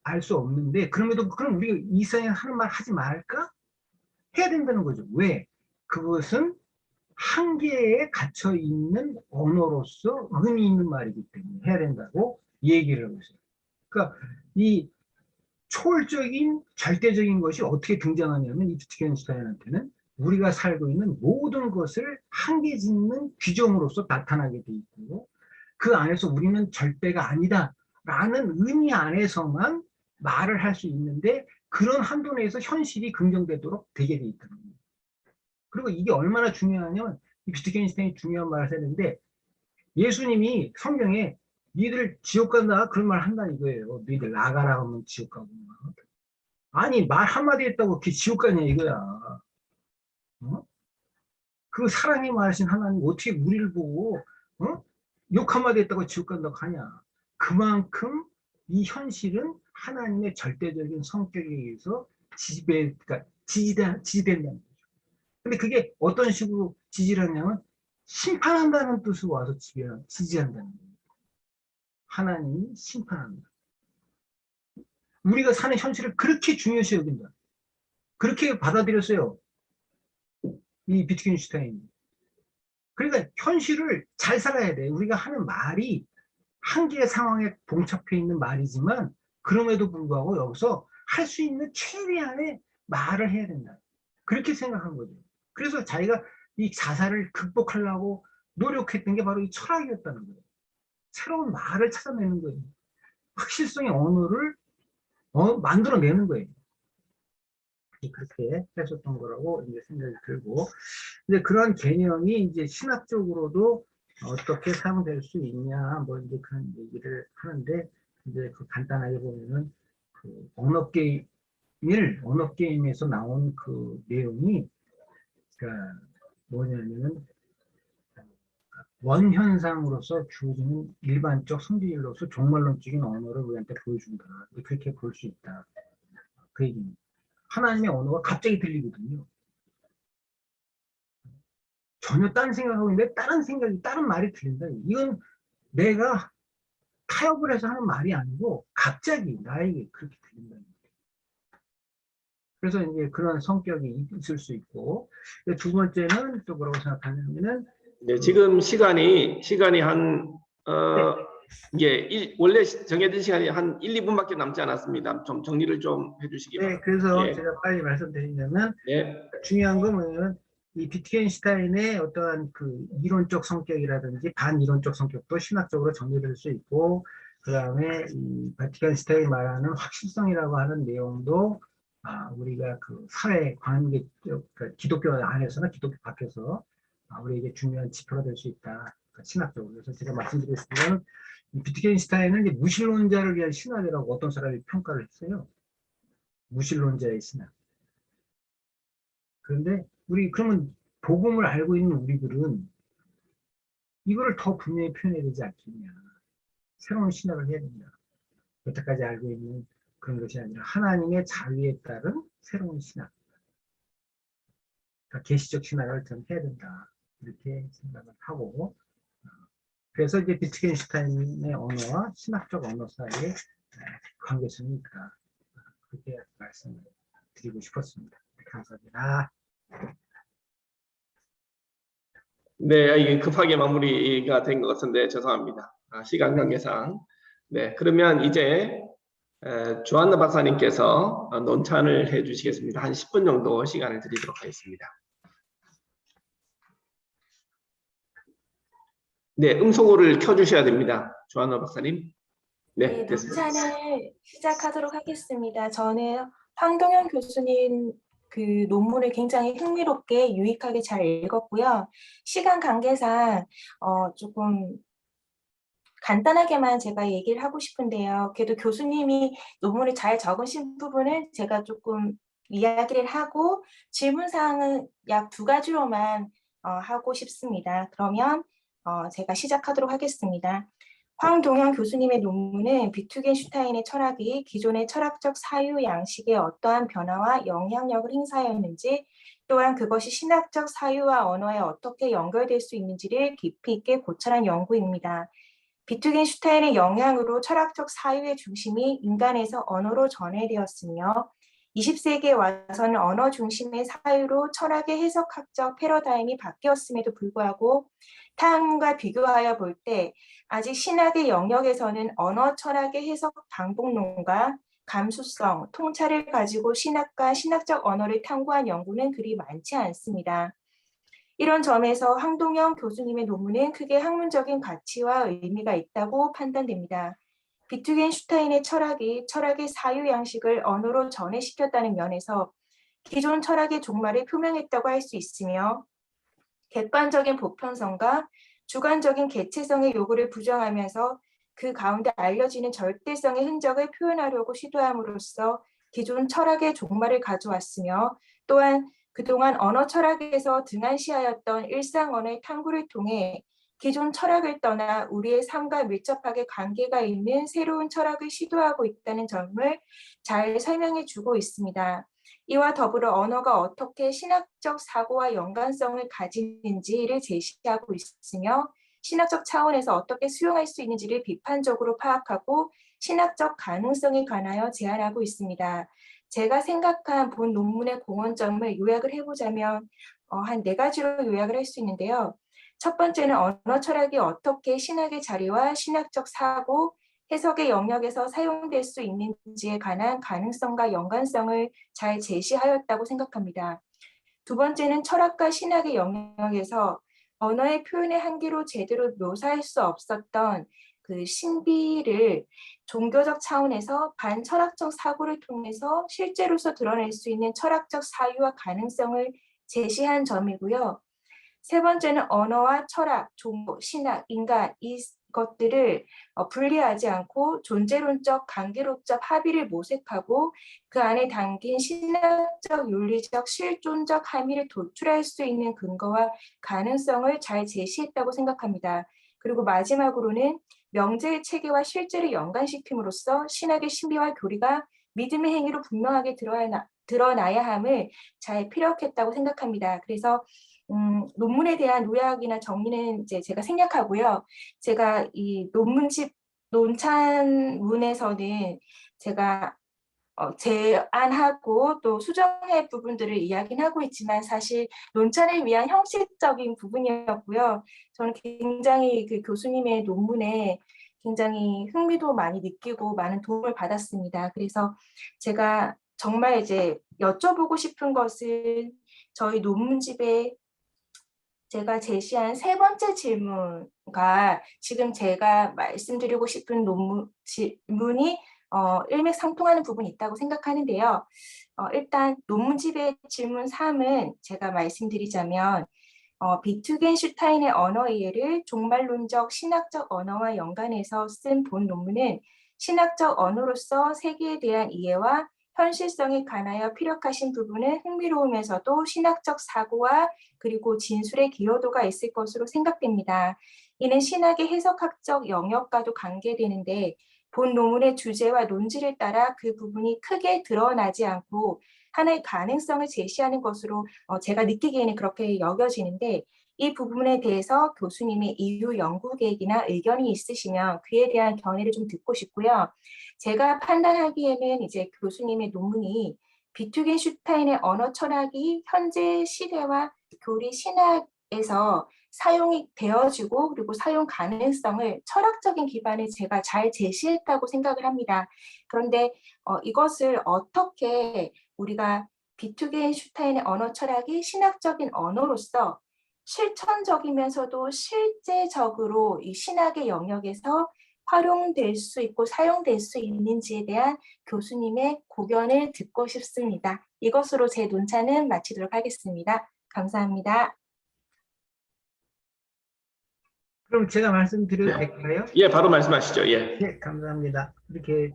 알 수 없는데, 그럼에도 그럼 우리가 이 사회에 하는 말 하지 말까? 해야 된다는 거죠. 왜? 그것은 한계에 갇혀 있는 언어로서 의미 있는 말이기 때문에 해야 된다고 얘기를 하고 있어요. 그러니까 이 초월적인 절대적인 것이 어떻게 등장하냐면, 이 비트겐슈타인한테는 우리가 살고 있는 모든 것을 한계 짓는 규정으로서 나타나게 돼 있고, 그 안에서 우리는 절대가 아니다 라는 의미 안에서만 말을 할 수 있는데, 그런 한도 내에서 현실이 긍정되도록 되게 돼 있다는 거예요. 그리고 이게 얼마나 중요하냐면, 이 비트겐슈타인이 중요한 말을 했는데, 예수님이 성경에 니들 지옥 간다 그런 말 한다 이거예요. 니들 나가라 하면 지옥 가고. 아니 말 한마디 했다고 그렇게 지옥 가냐 이거야. 어? 그 사랑이 많으신 하나님 어떻게 우리를 보고 욕 한마디 했다고 지옥 간다고 하냐. 그만큼 이 현실은 하나님의 절대적인 성격에 의해서 그러니까 지지된다는 거죠. 근데 그게 어떤 식으로 지지를 하냐면 심판한다는 뜻으로 와서 지지한다는 거예요. 하나님이 심판한다. 우리가 사는 현실을 그렇게 중요시 여긴다. 그렇게 받아들였어요. 이 비트겐슈타인이. 그러니까 현실을 잘 살아야 돼. 우리가 하는 말이 한계의 상황에 봉착해 있는 말이지만 그럼에도 불구하고 여기서 할 수 있는 최대한의 말을 해야 된다. 그렇게 생각한 거죠. 그래서 자기가 이 자살을 극복하려고 노력했던 게 바로 이 철학이었다는 거예요. 새로운 말을 찾아내는 거예요. 확실성의 언어를 만들어내는 거예요. 그렇게 했었던 거라고 이제 생각이 들고, 근데 그런 개념이 이제 신학적으로도 어떻게 사용될 수 있냐, 뭐 이제 그런 얘기를 하는데, 이제 그 간단하게 보면은 그 언어 게임에서 나온 그 내용이, 그러니까 뭐냐면은 원현상으로서 주어지는 일반적 성질로서 종말론적인 언어를 우리한테 보여준다. 그렇게 볼 수 있다. 그 얘기입니다. 하나님의 언어가 갑자기 들리거든요. 전혀 다른 생각하고 있는데 다른 말이 들린다. 이건 내가 타협을 해서 하는 말이 아니고 갑자기 나에게 그렇게 들린다. 그래서 이제 그런 성격이 있을 수 있고, 두 번째는 또 뭐라고 생각하냐면은 네, 지금 시간이 한 원래 정해진 시간이 한 1, 2분밖에 남지 않았습니다. 좀 정리를 좀 해주시기 바랍니다. 그래서 예. 제가 빨리 말씀드리려면 네. 중요한 건 뭐냐면 이 비트겐슈타인의 어떠한 그 이론적 성격이라든지 반이론적 성격도 신학적으로 정리될 수 있고, 그 다음에 이 비트겐슈타인이 말하는 확실성이라고 하는 내용도 우리가 그 사회 관계, 그러니까 기독교 안에서나 기독교 밖에서 우리에게 중요한 지표가 될 수 있다. 그러니까 신학적으로. 그래서 제가 말씀드렸습니다. 비트겐슈타인은 이제 무신론자를 위한 신학이라고 어떤 사람이 평가를 했어요. 무신론자의 신학. 그런데 그러면 복음을 알고 있는 우리들은 이거를 더 분명히 표현해야 되지 않겠냐. 새로운 신학을 해야 된다. 여태까지 알고 있는 그런 것이 아니라 하나님의 자유에 따른 새로운 신학. 그러니까 계시적 신학을 좀 해야 된다. 이렇게 생각을 하고, 그래서 이제 비트겐슈타인의 언어와 신학적 언어 사이에 관계성이 있다. 그렇게 말씀을 드리고 싶었습니다. 감사합니다. 네, 이게 급하게 마무리가 된 것 같은데 죄송합니다. 시간 관계상. 네, 그러면 이제 조한나 박사님께서 논찬을 해주시겠습니다. 한 10분 정도 시간을 드리도록 하겠습니다. 네, 음소거를 켜주셔야 됩니다. 조한나 박사님. 네, 됐습니다. 논찬을 시작하도록 하겠습니다. 저는 황동현 교수님 그 논문을 굉장히 흥미롭게 유익하게 잘 읽었고요. 시간 관계상 조금 간단하게만 제가 얘기를 하고 싶은데요. 그래도 교수님이 논문을 잘 적으신 부분을 제가 조금 이야기를 하고 질문사항은 약 2가지로만 하고 싶습니다. 그러면 제가 시작하도록 하겠습니다. 황동현 교수님의 논문은 비트겐슈타인의 철학이 기존의 철학적 사유 양식에 어떠한 변화와 영향력을 행사하였는지, 또한 그것이 신학적 사유와 언어에 어떻게 연결될 수 있는지를 깊이 있게 고찰한 연구입니다. 비트겐슈타인의 영향으로 철학적 사유의 중심이 인간에서 언어로 전해되었으며 20세기에 와서는 언어 중심의 사유로 철학의 해석학적 패러다임이 바뀌었음에도 불구하고 타인과 비교하여 볼 때 아직 신학의 영역에서는 언어 철학의 해석 반복론과 감수성, 통찰을 가지고 신학과 신학적 언어를 탐구한 연구는 그리 많지 않습니다. 이런 점에서 황동현 교수님의 논문은 크게 학문적인 가치와 의미가 있다고 판단됩니다. 비트겐슈타인의 철학이 철학의 사유 양식을 언어로 전해시켰다는 면에서 기존 철학의 종말을 표명했다고 할 수 있으며, 객관적인 보편성과 주관적인 개체성의 요구를 부정하면서 그 가운데 알려지는 절대성의 흔적을 표현하려고 시도함으로써 기존 철학의 종말을 가져왔으며 또한 그동안 언어 철학에서 등한시하였던 일상 언어의 탐구를 통해 기존 철학을 떠나 우리의 삶과 밀접하게 관계가 있는 새로운 철학을 시도하고 있다는 점을 잘 설명해 주고 있습니다. 이와 더불어 언어가 어떻게 신학적 사고와 연관성을 가지는지를 제시하고 있으며 신학적 차원에서 어떻게 수용할 수 있는지를 비판적으로 파악하고 신학적 가능성에 관하여 제안하고 있습니다. 제가 생각한 본 논문의 공헌점을 요약을 해보자면 한 4가지로 요약을 할 수 있는데요. 첫 번째는 언어 철학이 어떻게 신학의 자리와 신학적 사고, 해석의 영역에서 사용될 수 있는지에 관한 가능성과 연관성을 잘 제시하였다고 생각합니다. 두 번째는 철학과 신학의 영역에서 언어의 표현의 한계로 제대로 묘사할 수 없었던 그 신비를 종교적 차원에서 반철학적 사고를 통해서 실제로서 드러낼 수 있는 철학적 사유와 가능성을 제시한 점이고요. 세 번째는 언어와 철학, 종교, 신학, 인간 이것들을 분리하지 않고 존재론적, 관계론적 합의를 모색하고 그 안에 담긴 신학적, 윤리적, 실존적 함의를 도출할 수 있는 근거와 가능성을 잘 제시했다고 생각합니다. 그리고 마지막으로는 명제의 체계와 실제를 연관시킴으로써 신학의 신비와 교리가 믿음의 행위로 분명하게 드러나야 함을 잘 피력했다고 생각합니다. 그래서 논문에 대한 요약이나 정리는 이제 제가 생략하고요. 제가 이 논문집 논찬문에서는 제가 제안하고 또 수정할 부분들을 이야기는 하고 있지만 사실 논찬을 위한 형식적인 부분이었고요. 저는 굉장히 그 교수님의 논문에 굉장히 흥미도 많이 느끼고 많은 도움을 받았습니다. 그래서 제가 정말 이제 여쭤보고 싶은 것은 저희 논문집에 제가 제시한 3번째 질문과 지금 제가 말씀드리고 싶은 질문이 일맥상통하는 부분이 있다고 생각하는데요. 일단 논문집의 질문 3은 제가 말씀드리자면 비트겐슈타인의 언어 이해를 종말론적 신학적 언어와 연관해서 쓴 본 논문은 신학적 언어로서 세계에 대한 이해와 현실성에 관하여 피력하신 부분은 흥미로우면서도 신학적 사고와 그리고 진술의 기여도가 있을 것으로 생각됩니다. 이는 신학의 해석학적 영역과도 관계되는데 본 논문의 주제와 논지를 따라 그 부분이 크게 드러나지 않고 하나의 가능성을 제시하는 것으로 제가 느끼기에는 그렇게 여겨지는데 이 부분에 대해서 교수님의 이후 연구 계획이나 의견이 있으시면 그에 대한 견해를 좀 듣고 싶고요. 제가 판단하기에는 이제 교수님의 논문이 비트겐슈타인의 언어 철학이 현재 시대와 교리 신학에서 사용이 되어지고 그리고 사용 가능성을 철학적인 기반을 제가 잘 제시했다고 생각을 합니다. 그런데 이것을 어떻게 우리가 비트겐슈타인의 언어 철학이 신학적인 언어로서 실천적이면서도 실제적으로 이 신학의 영역에서 활용될 수 있고 사용될 수 있는지에 대한 교수님의 고견을 듣고 싶습니다. 이것으로 제 논찬은 마치도록 하겠습니다. 감사합니다. 그럼 제가 말씀드려도 될까요? 예, 바로 말씀하시죠. 예. 네, 감사합니다. 이렇게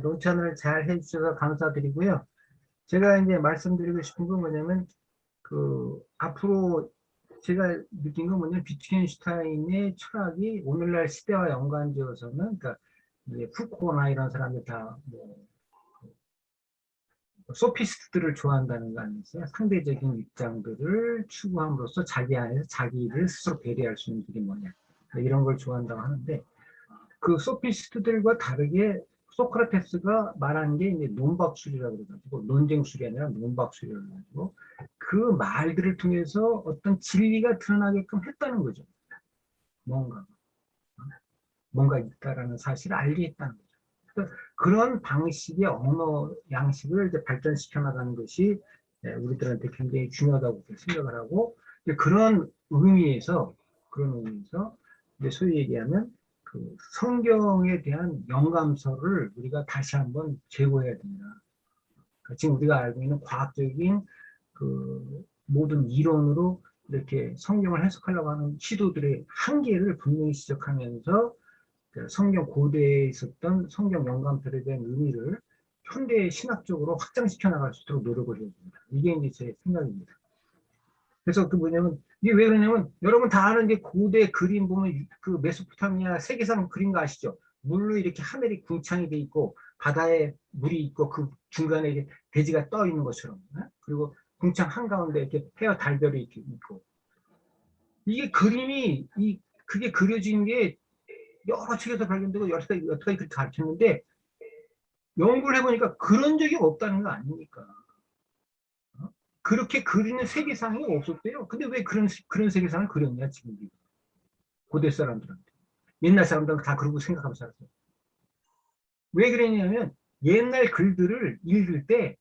논찬을 잘 해주셔서 감사드리고요. 제가 이제 말씀드리고 싶은 건 뭐냐면, 앞으로 제가 느낀 건 뭐냐면, 비트겐슈타인의 철학이 오늘날 시대와 연관지어서는, 그러니까, 이제 푸코나 이런 사람들 다, 소피스트들을 좋아한다는 거 아니겠어요? 상대적인 입장들을 추구함으로써 자기 안에서 자기를 스스로 배려할 수 있는 길이 뭐냐. 이런 걸 좋아한다고 하는데, 그 소피스트들과 다르게 소크라테스가 말한 게 이제 논박술이라고 그래가지고, 논쟁술이 아니라 논박술이라고 해가지고, 그 말들을 통해서 어떤 진리가 드러나게끔 했다는 거죠. 뭔가 있다라는 사실을 알게 했다는 거죠. 그런 방식의 언어 양식을 이제 발전시켜 나가는 것이 우리들한테 굉장히 중요하다고 생각을 하고, 그런 의미에서 이제 소위 얘기하면 그 성경에 대한 영감서를 우리가 다시 한번 제고해야 됩니다. 그러니까 지금 우리가 알고 있는 과학적인 그 모든 이론으로 이렇게 성경을 해석하려고 하는 시도들의 한계를 분명히 지적하면서 그 성경 고대에 있었던 성경 영감편에 대한 의미를 현대 신학적으로 확장시켜 나갈 수 있도록 노력을 해야 됩니다. 이게 이제 제 생각입니다. 그래서 그 뭐냐면 이게 왜 그러냐면 여러분 다 아는 게 고대 그림 보면 그 메소포타미아 세계사는 그림 거 아시죠? 물로 이렇게 하늘이 궁창이 돼 있고 바다에 물이 있고 그 중간에 이렇게 대지가 떠 있는 것처럼 그리고 궁창 한가운데 이렇게 해와 달별이 이렇게 있고 이게 그림이 그게 그려진 게 여러 책에서 발견되고 여태까지 그렇게 가르쳤는데 연구를 해보니까 그런 적이 없다는 거 아닙니까? 그렇게 그리는 세계상이 없었대요. 근데 왜 그런 세계상을 그렸냐, 지금. 고대 사람들한테. 옛날 사람들은 다 그러고 생각하고 살았어요. 왜 그랬냐면, 옛날 글들을 읽을 때,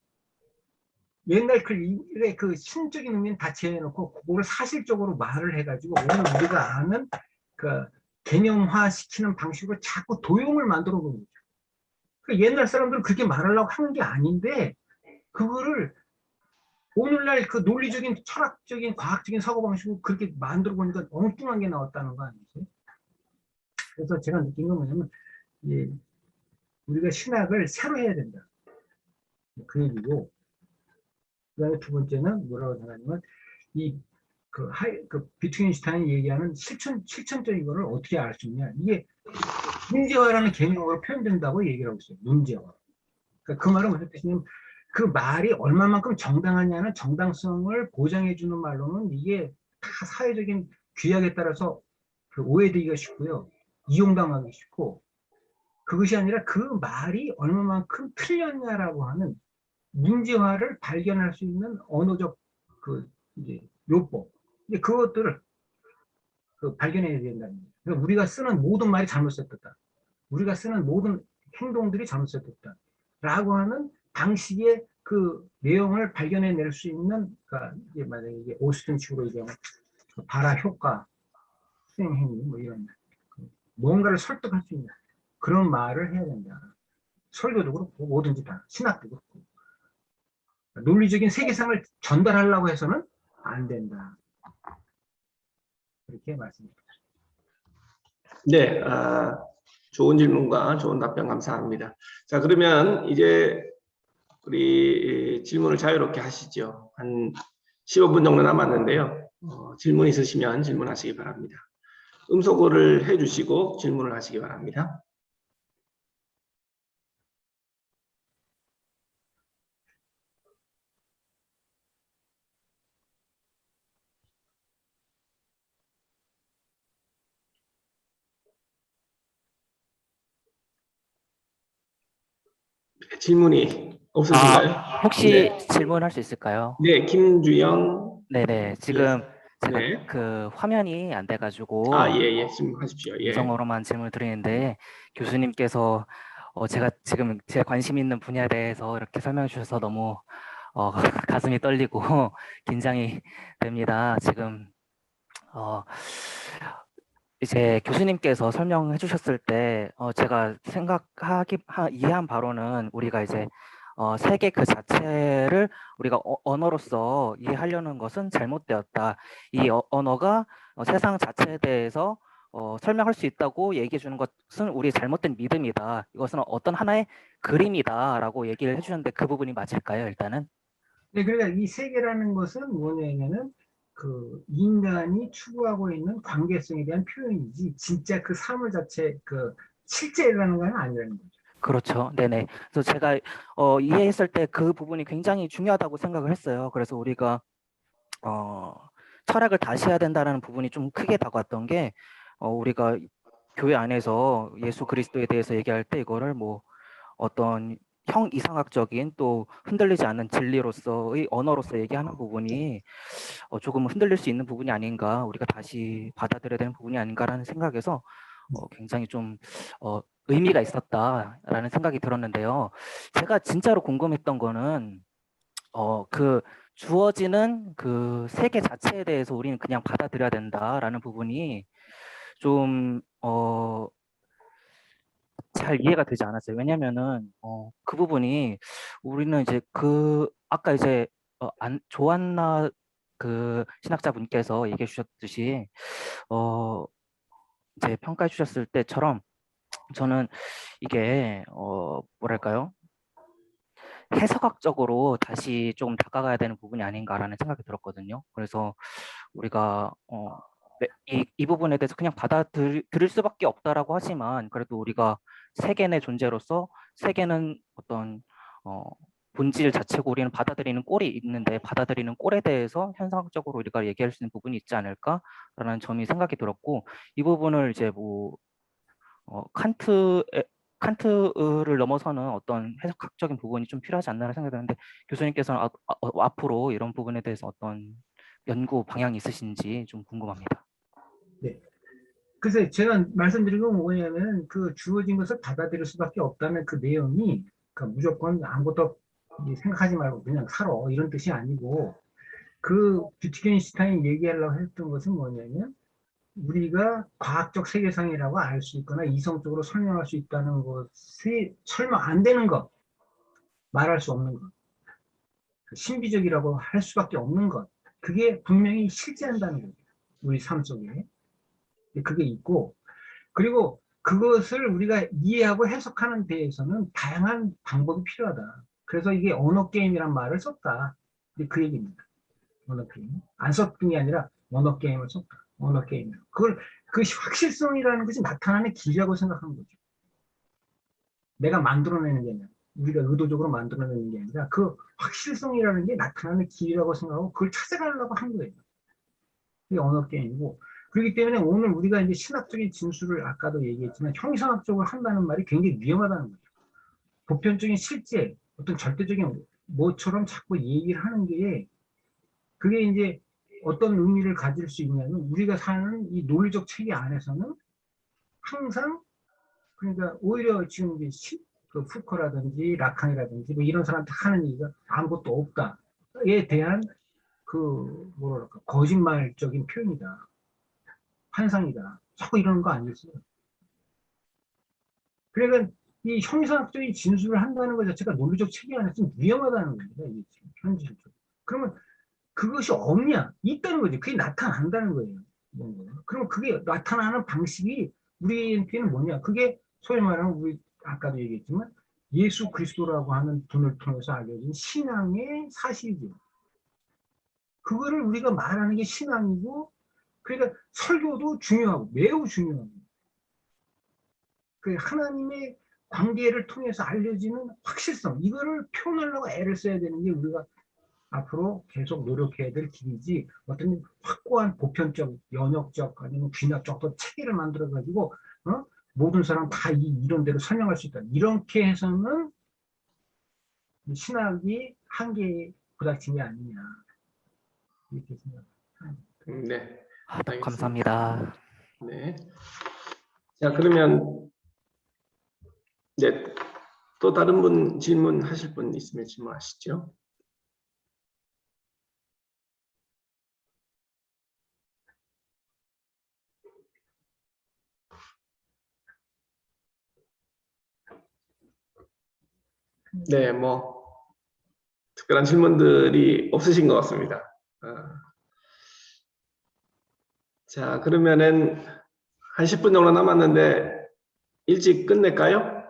옛날 글의 그 신적인 의미는 다 제해놓고, 그거를 사실적으로 말을 해가지고, 오늘 우리가 아는 그 개념화 시키는 방식으로 자꾸 도용을 만들어 놓은 거죠. 그러니까 옛날 사람들은 그렇게 말하려고 하는 게 아닌데, 그거를 오늘날 그 논리적인 철학적인 과학적인 사고방식으로 그렇게 만들어 보니까 엉뚱한 게 나왔다는 거 아니겠어요? 그래서 제가 느낀 건 뭐냐면 우리가 신학을 새로 해야 된다. 그 얘기고 그다음에 두 번째는 뭐라고 생각하냐면 그 비트겐슈타인이 얘기하는 실천적인 거를 어떻게 알 수 있냐. 이게 문제화라는 개념으로 표현된다고 얘기를 하고 있어요. 문제화. 그러니까 그 말은 무슨 뜻이냐면 그 말이 얼마만큼 정당하냐는 정당성을 보장해주는 말로는 이게 다 사회적인 규약에 따라서 그 오해되기가 쉽고요. 이용당하기 쉽고 그것이 아니라 그 말이 얼마만큼 틀렸냐라고 하는 문제화를 발견할 수 있는 언어적 그 이제 요법 이제 그것들을 발견해야 된다는 거예요. 그러니까 우리가 쓰는 모든 말이 잘못됐다. 우리가 쓰는 모든 행동들이 잘못됐다. 라고 하는 방식의 그 내용을 발견해낼 수 있는, 그러니까 이게 만약에 이게 오스틴 식으로 얘기하면 발화 효과, 수행 행위 뭐 이런 뭔가를 설득할 수 있는 그런 말을 해야 된다. 설교도 그렇고 뭐든지 다 신학도 그렇고 논리적인 세계상을 전달하려고 해서는 안 된다. 그렇게 말씀드립니다. 네, 좋은 질문과 좋은 답변 감사합니다. 자, 그러면 이제 우리 질문을 자유롭게 하시죠. 한 15분 정도 남았는데요. 질문 있으시면 질문하시기 바랍니다. 음소거를 해주시고 질문을 하시기 바랍니다. 질문이 없으신가요? 혹시 네, 질문할 수 있을까요? 네, 김주영. 네네. 지금 제가 네. 그 화면이 안 돼가지고 예, 질문하십시오. 예. 음성으로만 질문을 드리는데 교수님께서 제가 지금 제 관심 있는 분야에 대해서 이렇게 설명해 주셔서 너무 가슴이 떨리고 긴장이 됩니다. 지금 이제 교수님께서 설명해 주셨을 때 제가 이해한 바로는 우리가 이제 세계 그 자체를 우리가 언어로서 이해하려는 것은 잘못되었다. 이 언어가 세상 자체에 대해서 설명할 수 있다고 얘기해 주는 것은 우리 잘못된 믿음이다. 이것은 어떤 하나의 그림이다라고 얘기를 해주셨는데 그 부분이 맞을까요? 일단은. 네, 그러니까 이 세계라는 것은 뭐냐면은 그 인간이 추구하고 있는 관계성에 대한 표현이지 진짜 그 사물 자체 그 실제라는 건 아니라는 거죠. 그렇죠. 네네. 그래서 제가 이해했을 때 그 부분이 굉장히 중요하다고 생각을 했어요. 그래서 우리가 철학을 다시 해야 된다는 부분이 좀 크게 다가왔던 게 우리가 교회 안에서 예수 그리스도에 대해서 얘기할 때 이거를 뭐 어떤 이상학적인 또 흔들리지 않는 진리로서의 언어로서 얘기하는 부분이 조금 흔들릴 수 있는 부분이 아닌가, 우리가 다시 받아들여야 되는 부분이 아닌가라는 생각에서 굉장히 좀 의미가 있었다라는 생각이 들었는데요. 제가 진짜로 궁금했던 거는 그 주어지는 그 세계 자체에 대해서 우리는 그냥 받아들여야 된다라는 부분이 좀 잘 이해가 되지 않았어요. 왜냐면은 그 부분이 우리는 이제 아까 이제 조한나 그 신학자분께서 얘기해 주셨듯이 이제 평가해 주셨을 때처럼 저는 이게 뭐랄까요? 해석학적으로 다시 좀 다가가야 되는 부분이 아닌가라는 생각이 들었거든요. 그래서 우리가 이 부분에 대해서 그냥 받아들일 수밖에 없다라고 하지만 그래도 우리가 세계의 존재로서 세계는 어떤 본질 자체고 우리는 받아들이는 꼴이 있는데 받아들이는 꼴에 대해서 현상학적으로 우리가 얘기할 수 있는 부분이 있지 않을까라는 점이 생각이 들었고 이 부분을 이제 뭐 칸트를 넘어서는 어떤 해석학적인 부분이 좀 필요하지 않나라는 생각이 드는데 교수님께서는 앞으로 이런 부분에 대해서 어떤 연구 방향이 있으신지 좀 궁금합니다. 네. 그래서 제가 말씀드린 건 뭐냐면 그 주어진 것을 받아들일 수밖에 없다는 그 내용이 그러니까 무조건 아무것도 생각하지 말고 그냥 살아 이런 뜻이 아니고 그 비트겐슈타인이 얘기하려고 했던 것은 뭐냐면 우리가 과학적 세계상이라고 알 수 있거나 이성적으로 설명할 수 있다는 것이 설명 안 되는 것, 말할 수 없는 것, 신비적이라고 할 수밖에 없는 것, 그게 분명히 실제한다는 겁니다. 우리 삶 속에. 그게 있고, 그리고 그것을 우리가 이해하고 해석하는 데에서는 다양한 방법이 필요하다. 그래서 이게 언어 게임이란 말을 썼다. 그 얘기입니다. 언어 게임. 안 썼던 게 아니라 언어 게임을 썼다. 언어 게임. 그걸 그 확실성이라는 것이 나타나는 길이라고 생각하는 거죠. 내가 만들어내는 게 아니라 우리가 의도적으로 만들어내는 게 아니라 그 확실성이라는 게 나타나는 길이라고 생각하고 그걸 찾아가려고 한 거예요. 이게 언어 게임이고 그렇기 때문에 오늘 우리가 이제 신학적인 진술을 아까도 얘기했지만 형이상학적으로 한다는 말이 굉장히 위험하다는 거죠. 보편적인 실제 어떤 절대적인 뭐처럼 자꾸 얘기를 하는 게 그게 이제 어떤 의미를 가질 수 있냐면 우리가 사는 이 논리적 체계 안에서는 항상 그러니까 오히려 지금 이제 그 푸커라든지 라칸이라든지 뭐 이런 사람들 하는 얘기가 아무것도 없다에 대한 그 뭐랄까 거짓말적인 표현이다. 환상이다. 자꾸 이러는 거 아니겠어요? 그러니까 이 형이상학적인 진술을 한다는 것 자체가 논리적 체계 안에서 좀 위험하다는 겁니다. 이게 지금 현실적으로. 그러면 그것이 없냐? 있다는 거죠. 그게 나타난다는 거예요. 그러면 그게 나타나는 방식이 우리한테는 뭐냐? 그게 소위 말하는 우리 아까도 얘기했지만 예수 그리스도라고 하는 분을 통해서 알려진 신앙의 사실이죠. 그거를 우리가 말하는 게 신앙이고 그러니까 설교도 중요하고 매우 중요하고 그 하나님의 관계를 통해서 알려지는 확실성 이거를 표현하려고 애를 써야 되는 게 우리가 앞으로 계속 노력해야 될 길이지 어떤 확고한 보편적, 연역적 아니면 귀납적 어떤 체계를 만들어 가지고 모든 사람 다 이 이론대로 설명할 수 있다. 이렇게 해서는 신학이 한계에 부닥친 게 아니냐 이렇게 생각합니다. 네. 알겠습니다. 감사합니다. 네. 자, 그러면 네, 또 다른 분 질문하실 분 있으면 질문하시죠. 네, 뭐 특별한 질문들이 없으신 것 같습니다. 자, 그러면은 한 10분 정도 남았는데 일찍 끝낼까요?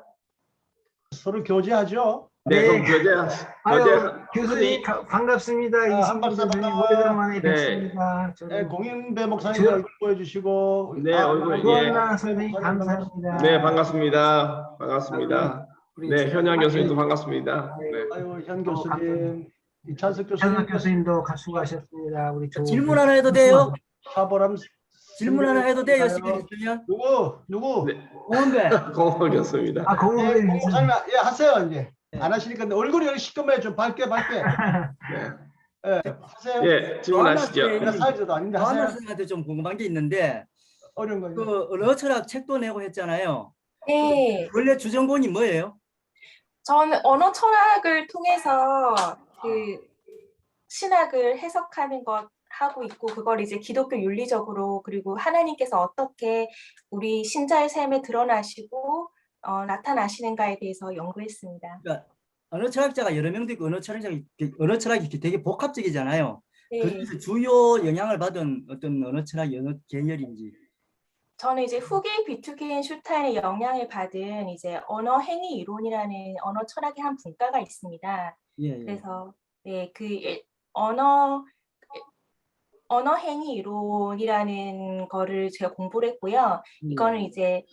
서로 교제하죠. 네, 네. 그럼 아유, 교수님 반갑습니다. 한 박사 교수님 반가워요. 오래간만에 네. 뵙습니다. 네, 공인배 목사님 얼굴 보여주시고. 네, 얼굴, 예. 조원나 선생님 감사합니다. 네, 반갑습니다. 반갑습니다. 네, 현양 교수님도 반갑습니다. 네. 아유, 현 교수님, 이찬석 교수님, 현석 교수님도 수고하셨습니다. 우리 질문 하나 해도 돼요? 사보람 질문 하나 해도 돼요? 시간이 있으면? 누구? 네. 공원배. 공허 교수입니다. 아, 예, 공무원 목사님, 예, 하세요 이제. 안 하시니까 근데 얼굴이 여기 시커매요. 좀 밝게. 네. 예, 하세요. 예, 질문하시죠. 그래, 사이즈도 아닌데 조한나 하세요. 선생님한테 좀 궁금한 게 있는데 어려운 거예요. 그 언어 철학 책도 내고 했잖아요. 네, 원래 주전공이 뭐예요? 저는 언어 철학을 통해서 그 신학을 해석하는 것 하고 있고 그걸 이제 기독교 윤리적으로 그리고 하나님께서 어떻게 우리 신자의 삶에 드러나시고 나타나시는가에 대해서 연구했습니다. 그러니까 언어 철학자가 여러 명도 있고 언어 철학이 되게 복합적이잖아요. 네, 그래서 주요 영향을 받은 어떤 언어 철학 계열인지. 저는 이제 후기 비트겐슈타인의 영향을 받은 이제 언어 행위 이론이라는 언어 철학의 한 분과가 있습니다. 예, 예. 그래서 네, 언어 행위 이론이라는 거를 제가 공부를 했고요. 이거는 이제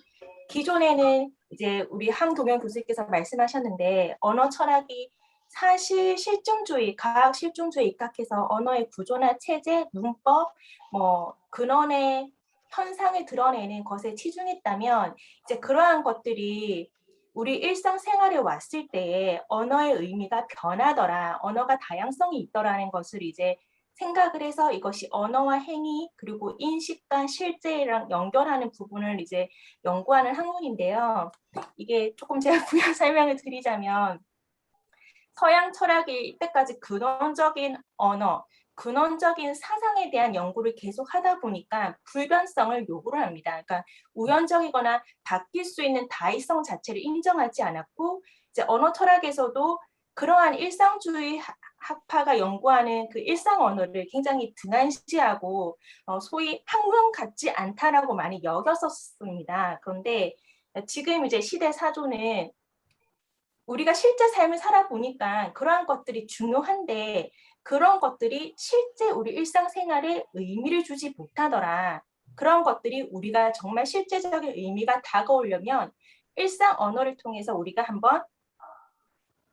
기존에는 이제 우리 황동현 교수님께서 말씀하셨는데 언어 철학이 사실 실증주의, 과학 실증주의에 입각해서 언어의 구조나 체제, 문법, 뭐 근원의 현상을 드러내는 것에 치중했다면 이제 그러한 것들이 우리 일상생활에 왔을 때에 언어의 의미가 변하더라, 언어가 다양성이 있더라는 것을 이제 생각을 해서 이것이 언어와 행위 그리고 인식과 실제랑 연결하는 부분을 이제 연구하는 학문인데요. 이게 조금 제가 부연 설명을 드리자면 서양 철학이 이때까지 근원적인 언어, 근원적인 사상에 대한 연구를 계속 하다 보니까 불변성을 요구를 합니다. 그러니까 우연적이거나 바뀔 수 있는 다의성 자체를 인정하지 않았고 이제 언어 철학에서도 그러한 일상주의 학파가 연구하는 그 일상 언어를 굉장히 등한시하고 소위 학문 같지 않다라고 많이 여겼었습니다. 그런데 지금 이제 시대 사조는 우리가 실제 삶을 살아보니까 그러한 것들이 중요한데 그런 것들이 실제 우리 일상생활에 의미를 주지 못하더라. 그런 것들이 우리가 정말 실제적인 의미가 다가오려면 일상 언어를 통해서 우리가 한번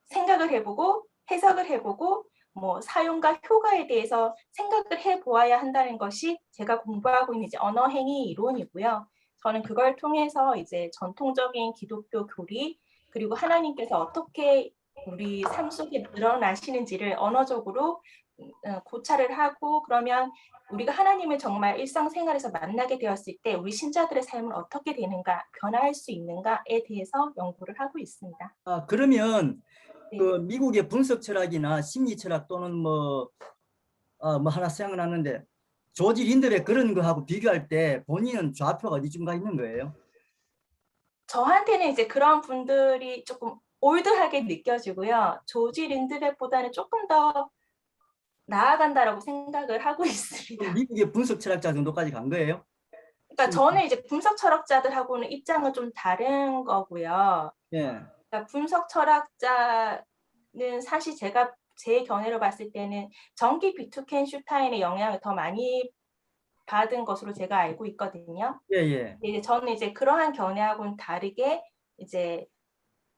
생각을 해보고 해석을 해보고 뭐 사용과 효과에 대해서 생각을 해보아야 한다는 것이 제가 공부하고 있는 이제 언어 행위 이론이고요. 저는 그걸 통해서 이제 전통적인 기독교 교리 그리고 하나님께서 어떻게 우리 삶 속에 드러나시는지를 언어적으로 고찰을 하고 그러면 우리가 하나님을 정말 일상생활에서 만나게 되었을 때 우리 신자들의 삶은 어떻게 되는가, 변화할 수 있는가에 대해서 연구를 하고 있습니다. 아, 그러면 네. 그 미국의 분석 철학이나 심리 철학 또는 뭐 하나 생각나는데 조지 린드베 그런 거하고 비교할 때 본인은 좌표가 어디쯤 가 있는 거예요? 저한테는 이제 그런 분들이 조금 올드하게 느껴지고요. 조지 린드백보다는 조금 더 나아간다라고 생각을 하고 있습니다. 미국의 분석 철학자 정도까지 간 거예요? 그러니까 저는 이제 분석 철학자들하고는 입장은 좀 다른 거고요. 예. 그러니까 분석 철학자는 사실 제가 제 견해로 봤을 때는 정기 비트겐슈타인의 영향을 더 많이 받은 것으로 제가 알고 있거든요. 예, 예. 이제 저는 이제 그러한 견해하고는 다르게 이제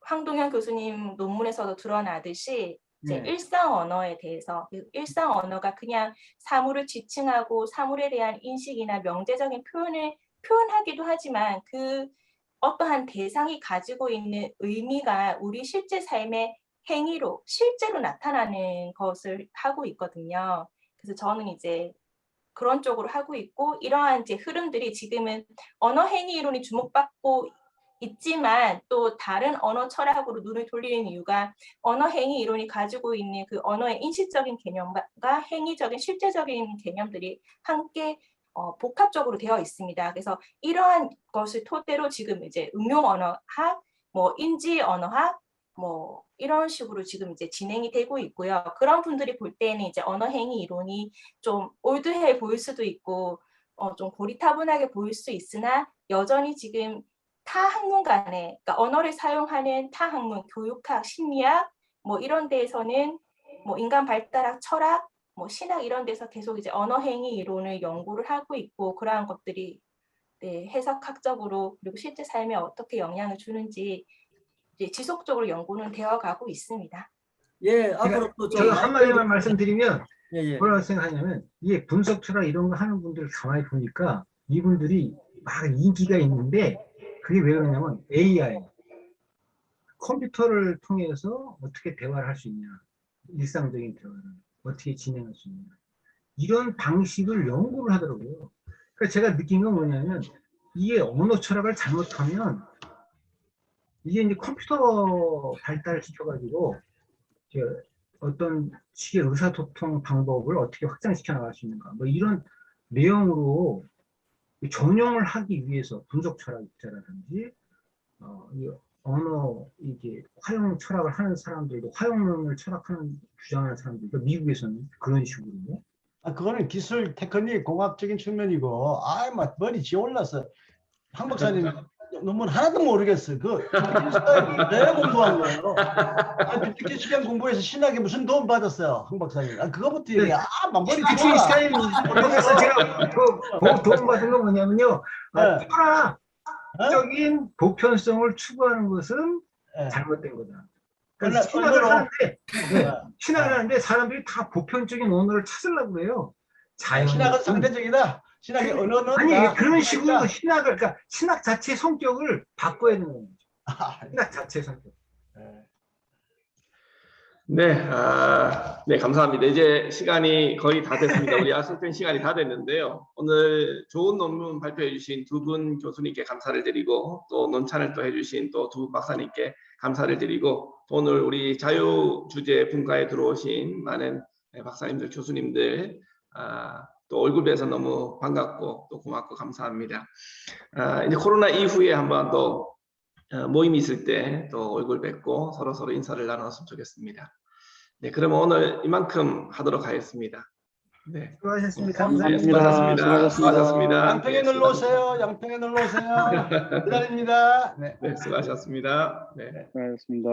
황동현 교수님 논문에서도 드러나듯이 이제 네. 일상 언어에 대해서 일상 언어가 그냥 사물을 지칭하고 사물에 대한 인식이나 명제적인 표현을 표현하기도 하지만 그 어떠한 대상이 가지고 있는 의미가 우리 실제 삶의 행위로 실제로 나타나는 것을 하고 있거든요. 그래서 저는 이제 그런 쪽으로 하고 있고 이러한 이제 흐름들이 지금은 언어 행위 이론이 주목받고 있지만 또 다른 언어 철학으로 눈을 돌리는 이유가 언어 행위 이론이 가지고 있는 그 언어의 인식적인 개념과 행위적인 실제적인 개념들이 함께 복합적으로 되어 있습니다. 그래서 이러한 것을 토대로 지금 이제 응용 언어학, 뭐 인지 언어학, 뭐 이런 식으로 지금 이제 진행이 되고 있고요. 그런 분들이 볼 때는 이제 언어 행위 이론이 좀 올드해 보일 수도 있고 좀 고리타분하게 보일 수 있으나 여전히 지금 타 학문 간에 그러니까 언어를 사용하는 타 학문, 교육학, 심리학 뭐 이런 데에서는 뭐 인간 발달학, 철학, 뭐 신학 이런 데서 계속 이제 언어 행위 이론을 연구를 하고 있고 그러한 것들이 네, 해석학적으로 그리고 실제 삶에 어떻게 영향을 주는지 이제 지속적으로 연구는 되어가고 있습니다. 예, 앞으로 또 제가 한마디만 말씀드리면 예, 예. 뭐라고 생각하냐면 이게 분석 철학 이런 거 하는 분들 가만히 보니까 이분들이 막 인기가 있는데 그게 왜 그러냐면 AI 컴퓨터를 통해서 어떻게 대화를 할 수 있냐, 일상적인 대화를 어떻게 진행할 수 있냐 이런 방식을 연구를 하더라고요. 그래서 제가 느낀 건 뭐냐면 이게 언어 철학을 잘못하면 이게 이제 컴퓨터 발달을 시켜가지고 어떤 식의 의사소통 방법을 어떻게 확장시켜 나갈 수 있는가 뭐 이런 내용으로 전용을 하기 위해서 분석 철학자라든지 이 언어 이게 활용 철학을 하는 사람들도 활용론을 철학하는 주장하는 사람들도 미국에서는 그런 식으로 그거는 기술 테크닉 공학적인 측면이고 막 머리 지올라서 황 박사님 논문 하나도 모르겠어요. 그 왜 공부한 거예요? 특히 시간 공부해서 신학에 무슨 도움 받았어요, 황 박사님? 그거부터 얘기해. 머리 특히 좋아. 시간이 그래서 제가 도움받은 건 뭐냐면요. 네. 철학적인 보편성을 추구하는 것은 네. 잘못된 거다. 얼른- 그래서 신학을 얼른- 하는데 네. 신학을 하는데 사람들이 다 보편적인 언어를 찾으려고 그래요. 자연. 신학은 상대적이다. 신학의 언어는 아니 다 그런 식으로 상대적이다. 신학을 그러니까 신학 자체의 성격을 바꿔야 되는 거예요. 아, 신학 자체의 성격. 네, 네, 감사합니다. 이제 시간이 거의 다 됐습니다. 우리 약속된 시간이 다 됐는데요. 오늘 좋은 논문 발표해 주신 두 분 교수님께 감사를 드리고 또 논찬을 또 해주신 또 두 박사님께 감사를 드리고 또 오늘 우리 자유주제 분과에 들어오신 많은 박사님들, 교수님들 또 얼굴 뵈서 너무 반갑고 또 고맙고 감사합니다. 이제 코로나 이후에 한번 또 모임이 있을 때 또 얼굴 뵙고 서로 인사를 나눴으면 좋겠습니다. 네, 그러면 오늘 이만큼 하도록 하겠습니다. 네, 수고하셨습니다. 수고하셨습니다. 수고하셨습니다. 양평에 놀러 오세요. 양평에 놀러 오세요. 기다립니다. 네. 네, 수고하셨습니다. 네. 수고하셨습니다.